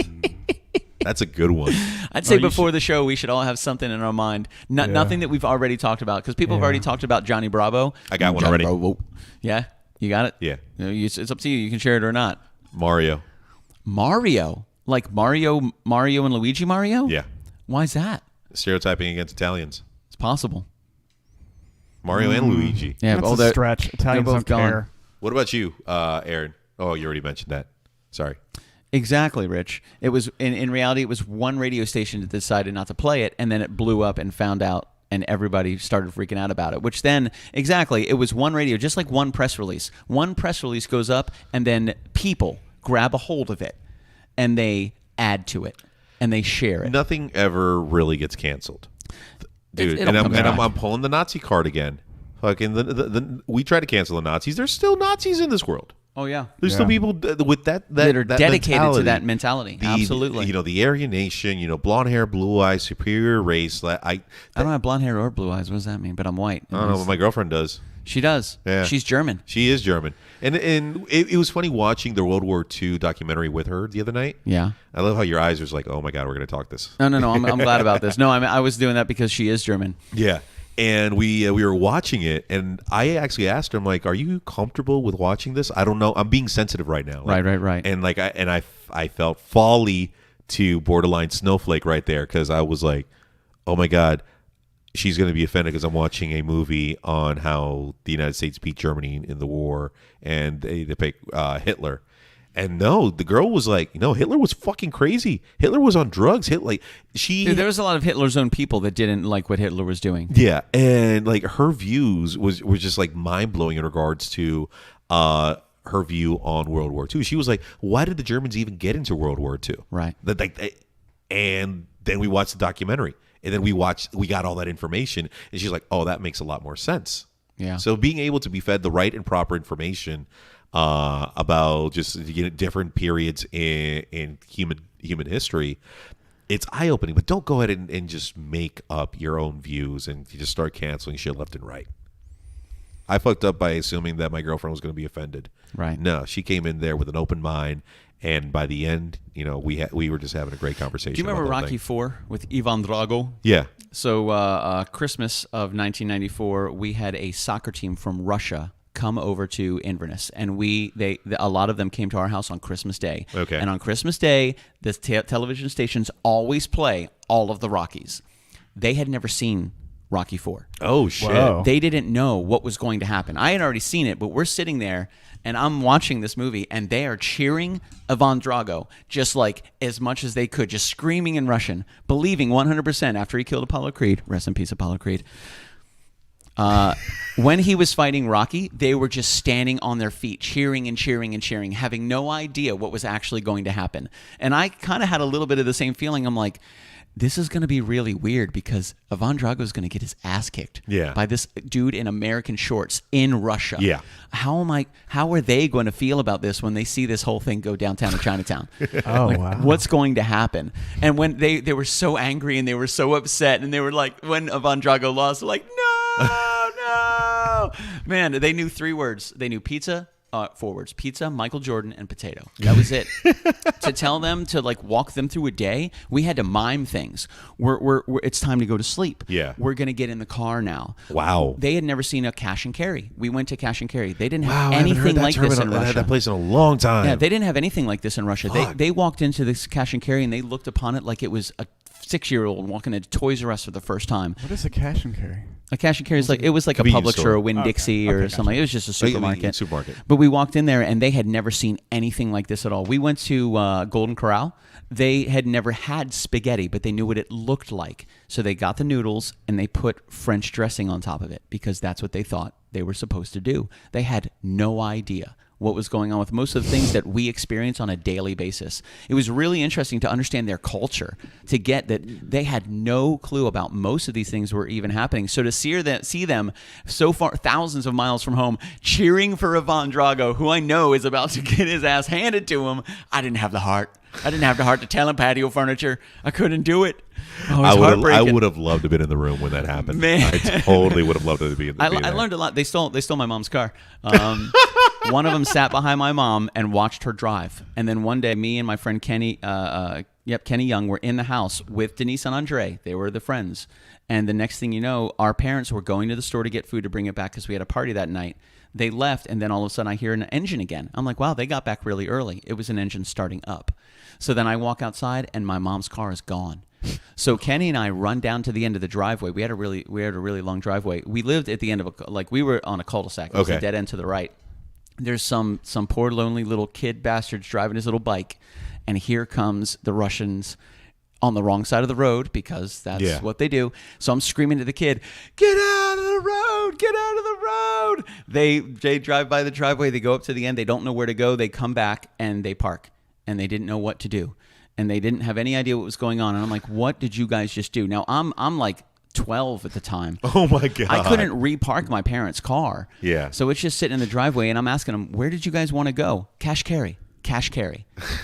That's a good one. I'd say you before the show, we should all have something in our mind. Nothing that we've already talked about, because people have already talked about Johnny Bravo. I got one Johnny already. Bravo. Yeah. You got it? Yeah. It's up to you. You can share it or not. Mario. Mario? Like Mario and Luigi Mario? Yeah. Why is that? Stereotyping against Italians. It's possible. Mario and Luigi. Yeah, That's a stretch. Italians both don't gone. care. What about you, Aaron? Oh, you already mentioned that. Sorry. Exactly, Rich. It was in reality, it was one radio station that decided not to play it, and then it blew up and found out, and everybody started freaking out about it. Which then, exactly, it was one radio, just like one press release. One press release goes up, and then people grab a hold of it, and they add to it, and they share it. Nothing ever really gets canceled, dude. It'll come back. I'm pulling the Nazi card again. Fucking we try to cancel the Nazis. There's still Nazis in this world. Oh yeah, There's still people with that are dedicated to that mentality. Absolutely. You know, the Aryan nation. You know, blonde hair, blue eyes, superior race. I don't have blonde hair or blue eyes. What does that mean? But I'm white. I don't know. But my girlfriend does. She does. Yeah. She's German. She is German. And it was funny watching the World War II documentary with her the other night. Yeah. I love how your eyes was like, oh my God, we're going to talk this. No. I'm glad about this. No, I was doing that because she is German. Yeah. And we were watching it, and I actually asked her, I'm like, are you comfortable with watching this? I don't know. I'm being sensitive right now. Like, Right. And like I felt folly to borderline snowflake right there, because I was like, oh my God, she's going to be offended because I'm watching a movie on how the United States beat Germany in the war, and they pick Hitler. And no, the girl was like, Hitler was fucking crazy. Hitler was on drugs. Dude, there was a lot of Hitler's own people that didn't like what Hitler was doing. Yeah, and like her views was just like mind blowing in regards to her view on World War II. She was like, why did the Germans even get into World War II? Right. And then we watched the documentary, and then we got all that information, and she's like, oh, that makes a lot more sense. Yeah. So being able to be fed the right and proper information about just different periods in human history, it's eye opening. But don't go ahead and just make up your own views and you just start canceling shit left and right. I fucked up by assuming that my girlfriend was going to be offended. Right. No, she came in there with an open mind, and by the end, we were just having a great conversation. Do you remember Rocky IV with Ivan Drago? Yeah. So Christmas of 1994, we had a soccer team from Russia come over to Inverness, and a lot of them came to our house on Christmas Day. Okay. And on Christmas Day, the television stations always play all of the Rockies. They had never seen Rocky IV. Oh shit. Whoa. They didn't know what was going to happen. I had already seen it, but we're sitting there and I'm watching this movie, and they are cheering Ivan Drago just like as much as they could, just screaming in Russian, believing 100% after he killed Apollo Creed. Rest in peace, Apollo Creed. When he was fighting Rocky, they were just standing on their feet, cheering and cheering and cheering, having no idea what was actually going to happen. And I kind of had a little bit of the same feeling. I'm like, this is going to be really weird because Ivan Drago is going to get his ass kicked by this dude in American shorts in Russia. Yeah. How are they going to feel about this when they see this whole thing go downtown to Chinatown? Wow. What's going to happen? And when they were so angry and they were so upset, and they were like, when Ivan Drago lost, they're like, no. Man, they knew 3 words. They knew pizza, 4 words: pizza, Michael Jordan, and potato. That was it. To tell them to like walk them through a day, we had to mime things. It's time to go to sleep. Yeah. We're gonna get in the car now. Wow. They had never seen a cash and carry. We went to cash and carry. They didn't Wow, have I haven't anything heard that like term this in in a- Russia. that place in a long time. Yeah, they didn't have anything like this in Russia. Fuck. They walked into this cash and carry and they looked upon it like it was a 6-year-old walking into Toys R Us for the first time. What is a cash and carry? A cash and carry is like it was like a Convenience Publix store. or a Winn-Dixie or something. It was just a supermarket. Supermarket. But we walked in there and they had never seen anything like this at all. We went to Golden Corral. They had never had spaghetti, but they knew what it looked like. So they got the noodles and they put French dressing on top of it because that's what they thought they were supposed to do. They had no idea what was going on with most of the things that we experience on a daily basis. It was really interesting to understand their culture, to get that they had no clue about most of these things were even happening. So to see them so far, thousands of miles from home, cheering for Ivan Drago, who I know is about to get his ass handed to him, I didn't have the heart. I didn't have the heart to tell him patio furniture. I couldn't do it. Oh, I heartbreaking. would have loved to have been in the room when that happened. Man. I totally would have loved to be in the I learned a lot. They stole my mom's car. One of them sat behind my mom and watched her drive. And then one day, me and my friend Kenny, Kenny Young, were in the house with Denise and Andre. They were the friends. And the next thing you know, our parents were going to the store to get food to bring it back because we had a party that night. They left, and then all of a sudden I hear an engine again. I'm like, wow, they got back really early. It was an engine starting up. So then I walk outside, and my mom's car is gone. So Kenny and I run down to the end of the driveway. We had a really long driveway. We lived at the end of we were on a cul-de-sac. It was a dead end to the right. There's some poor lonely little kid bastards driving his little bike, and here comes the Russians on the wrong side of the road because that's what they do. So I'm screaming to the kid, "Get out of the road! Get out of the road!" They drive by the driveway. They go up to the end. They don't know where to go. They come back and they park, and they didn't know what to do. And they didn't have any idea what was going on. And I'm like, what did you guys just do? Now, I'm like 12 at the time. Oh, my God. I couldn't repark my parents' car. Yeah. So it's just sitting in the driveway, and I'm asking them, where did you guys want to go? Cash carry.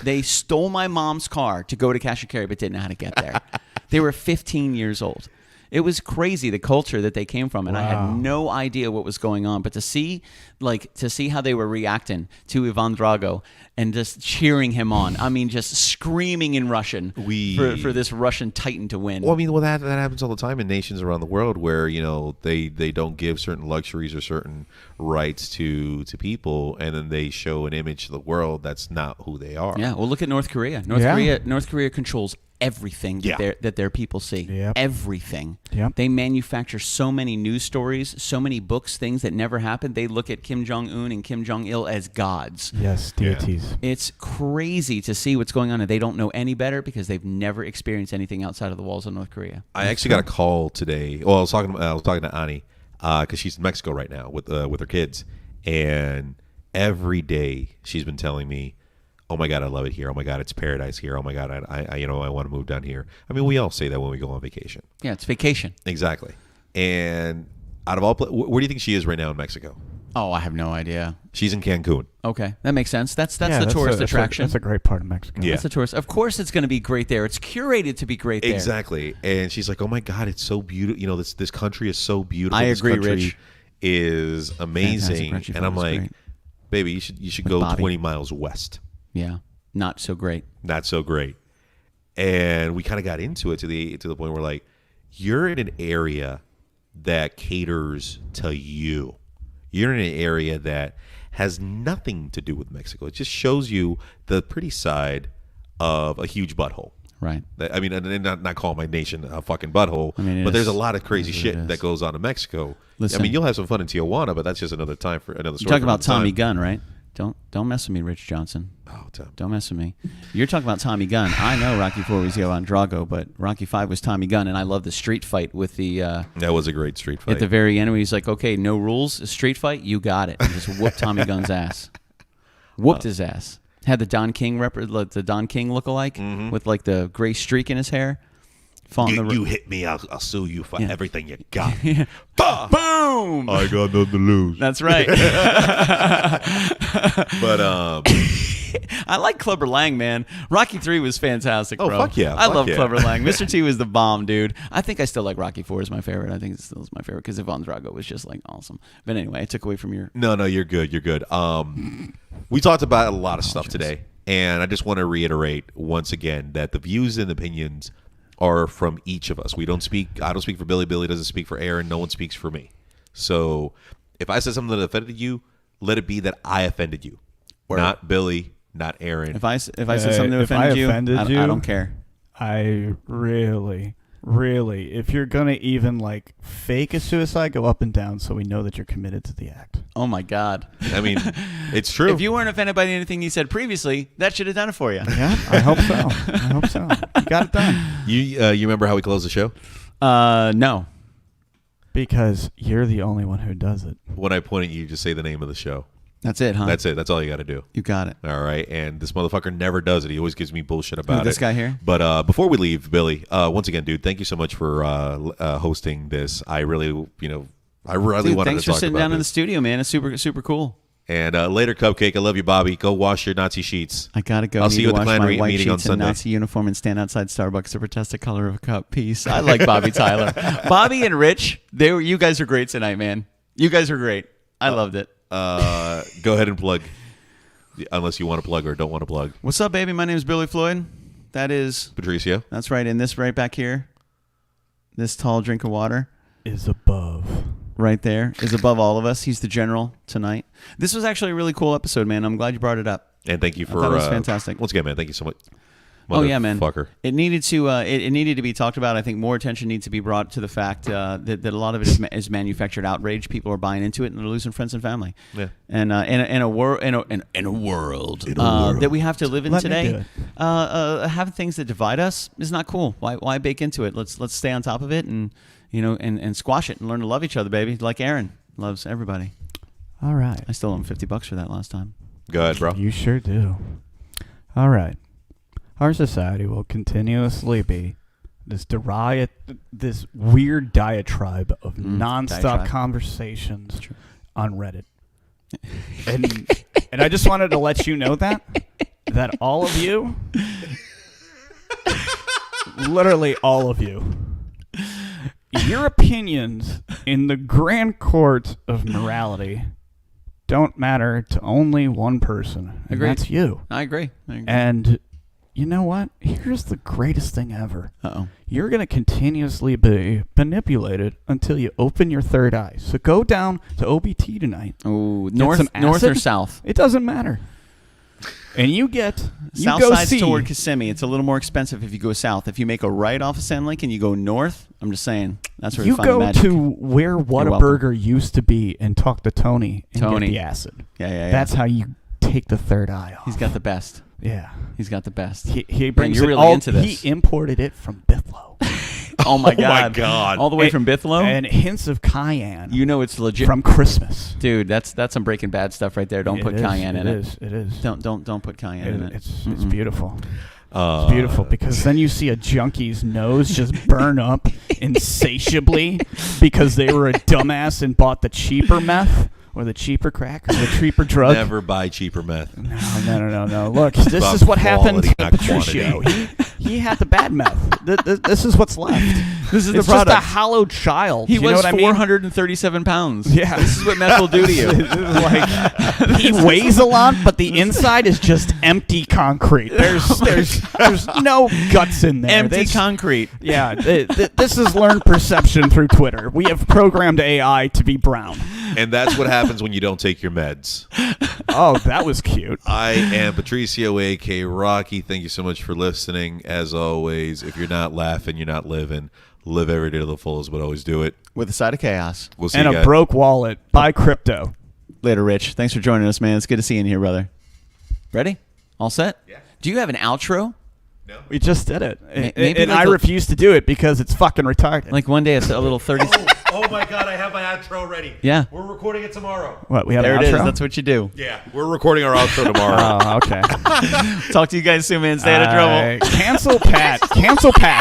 They stole my mom's car to go to cash and carry, but didn't know how to get there. They were 15 years old. It was crazy, the culture that they came from, and I had no idea what was going on. But to see how they were reacting to Ivan Drago and just cheering him on, I mean, just screaming in Russian for this Russian titan to win. Well, I mean, that happens all the time in nations around the world where, you know, they don't give certain luxuries or certain rights to people, and then they show an image to the world that's not who they are. Yeah, well, look at North Korea. North Korea controls everything that their people see. Yep. Everything. Yep. They manufacture so many news stories, so many books, things that never happened. They look at Kim Jong-un and Kim Jong-il as gods. Yes, deities. It's crazy to see what's going on, and they don't know any better because they've never experienced anything outside of the walls of North Korea. I actually got a call today. Well, I was talking to Ani because she's in Mexico right now with her kids, and every day she's been telling me, "Oh my God, I love it here. Oh my God, it's paradise here. Oh my God, I want to move down here." I mean, we all say that when we go on vacation. Yeah, it's vacation. Exactly. And out of all, where do you think she is right now in Mexico? Oh, I have no idea. She's in Cancun. Okay, that makes sense. That's the tourist attraction. That's a great part of Mexico. Yeah. That's a tourist. Of course, it's going to be great there. It's curated to be great there. Exactly. And she's like, "Oh my God, it's so beautiful. You know, this country is so beautiful. I this agree, country Rich. is amazing." Fantastic. And I'm like, Great. "Baby, you should go Bobby. 20 miles west." Yeah, not so great. Not so great. And we kind of got into it to the point where, like, you're in an area that caters to you. You're in an area that has nothing to do with Mexico. It just shows you the pretty side of a huge butthole. Right. I mean, and not calling my nation a fucking butthole, I mean, but there's a lot of crazy shit that goes on in Mexico. Listen, I mean, you'll have some fun in Tijuana, but that's just another time for another story. You're talking about for another Tommy time. Gunn, right? Don't mess with me, Rich Johnson. Oh, Tom. Don't mess with me. You're talking about Tommy Gunn. I know Rocky IV was Ivan Drago, but Rocky V was Tommy Gunn, and I love the street fight with the... That was a great street fight. At the very end, when he's like, okay, no rules, a street fight, you got it. And just whooped Tommy Gunn's ass. Whooped his ass. Had the Don King the Don King lookalike with like the gray streak in his hair. You hit me, I'll sue you for everything you got. Boom! I got nothing to lose. That's right. But I like Clubber Lang, man. Rocky 3 was fantastic, bro. Oh, fuck yeah. I Fuck love yeah. Clubber Lang. Mr. T was the bomb, dude. I think I still like Rocky 4 as my favorite. I think it still is my favorite because Ivan Drago was just like awesome. But anyway, I took away from your... No, you're good. You're good. We talked about a lot of stuff today, and I just want to reiterate once again that the views and opinions are from each of us. I don't speak for Billy. Billy doesn't speak for Aaron. No one speaks for me. So if I said something that offended you, let it be that I offended you. Not Billy, not Aaron. If I said something that offended you, I don't care. I really, if you're going to even like fake a suicide, go up and down so we know that you're committed to the act. Oh, my God. I mean, it's true. If you weren't offended by anything he said previously, that should have done it for you. Yeah, I hope so. You got it done. You remember how we closed the show? No. Because you're the only one who does it. When I point at you, just say the name of the show. That's it, huh? That's it. That's all you got to do. You got it. All right. And this motherfucker never does it. He always gives me bullshit about This guy here? But before we leave, Billy, once again, dude, thank you so much for hosting this. I really, wanted Thanks to for talk sitting about down in the this. studio, man. It's super, super cool. And later, Cupcake. I love you, Bobby. Go wash your Nazi sheets. I gotta go. I'll see you at the wash clan my meeting white on sheets and Sunday. Nazi uniform and stand outside Starbucks to protest the color of a cup. Peace. I like Bobby Tyler. Bobby and Rich, you guys are great tonight, man. You guys are great. I loved it. Go ahead and plug, unless you want to plug or don't want to plug. What's up, baby? My name is Billy Floyd. That is Patricio. That's right. And this right back here, this tall drink of water is above. right there is above all of us. He's the general tonight. This was actually a really cool episode, man. I'm glad you brought it up. And thank you for. I thought it was fantastic. Once again, man, thank you so much. Oh yeah, man. Fucker. It needed to. It needed to be talked about. I think more attention needs to be brought to the fact that a lot of it is manufactured outrage. People are buying into it, and they're losing friends and family. Yeah. And in a world that we have to live in today, having things that divide us is not cool. Why bake into it? Let's stay on top of it, and and squash it, and learn to love each other, baby. Like Aaron loves everybody. All right. I still owe him $50 for that last time. Go ahead, bro. You sure do. All right. Our society will continuously be this weird diatribe of nonstop conversations on Reddit. And I just wanted to let you know that all of you, literally all of you, your opinions in the grand court of morality don't matter to only one person, and that's you. I agree. And you know what? Here's the greatest thing ever. Uh-oh. You're going to continuously be manipulated until you open your third eye. So go down to OBT tonight. Oh, north or south? It doesn't matter. And you south go side's see toward Kissimmee. It's a little more expensive if you go south. If you make a right off of Sand Lake and you go north, I'm just saying that's where you find the magic. You go to where Whataburger used to be and talk to Tony and get the acid. Yeah. That's how you take the third eye off. He's got the best. Yeah. He's got the best. He brings you're it really all, into this. He imported it from Bithlo. Oh my god. Oh my god. All the way from Bithlo? And hints of cayenne. You know it's legit. From Christmas. Dude, that's some Breaking Bad stuff right there. Don't put cayenne in it. It is. Don't put cayenne in it. It's beautiful. It's beautiful because then you see a junkie's nose just burn up insatiably because they were a dumbass and bought the cheaper meth or the cheaper crack or the cheaper drug. Never buy cheaper meth. No. Look, this is what happened to Patricio. He had the bad meth. This is what's left. This is it's the product. Just a hollow child. He you know was what 437 pounds. Yeah. This is what meth will do to you. He weighs a lot, but the inside is just empty concrete. There's no guts in there. Empty concrete. Yeah. This is learned perception through Twitter. We have programmed AI to be brown. And that's what happens when you don't take your meds. Oh, that was cute. I am Patricio, a.k.a. Rocky. Thank you so much for listening. As always, if you're not laughing, you're not living. Live every day to the fullest, but always do it. With a side of chaos. We'll see and you a guys. broke wallet. Buy crypto. Later, Rich. Thanks for joining us, man. It's good to see you in here, brother. Ready? All set? Yeah. Do you have an outro? No. We just did it. Maybe and like I refuse to do it because it's fucking retarded. Like one day it's a little 30... Oh my God, I have my outro ready. Yeah. We're recording it tomorrow. What, we have There an it outro? is. That's what you do. Yeah, we're recording our outro tomorrow. Oh, okay. Talk to you guys soon, man. Stay out of trouble. Cancel Pat. Cancel Pat.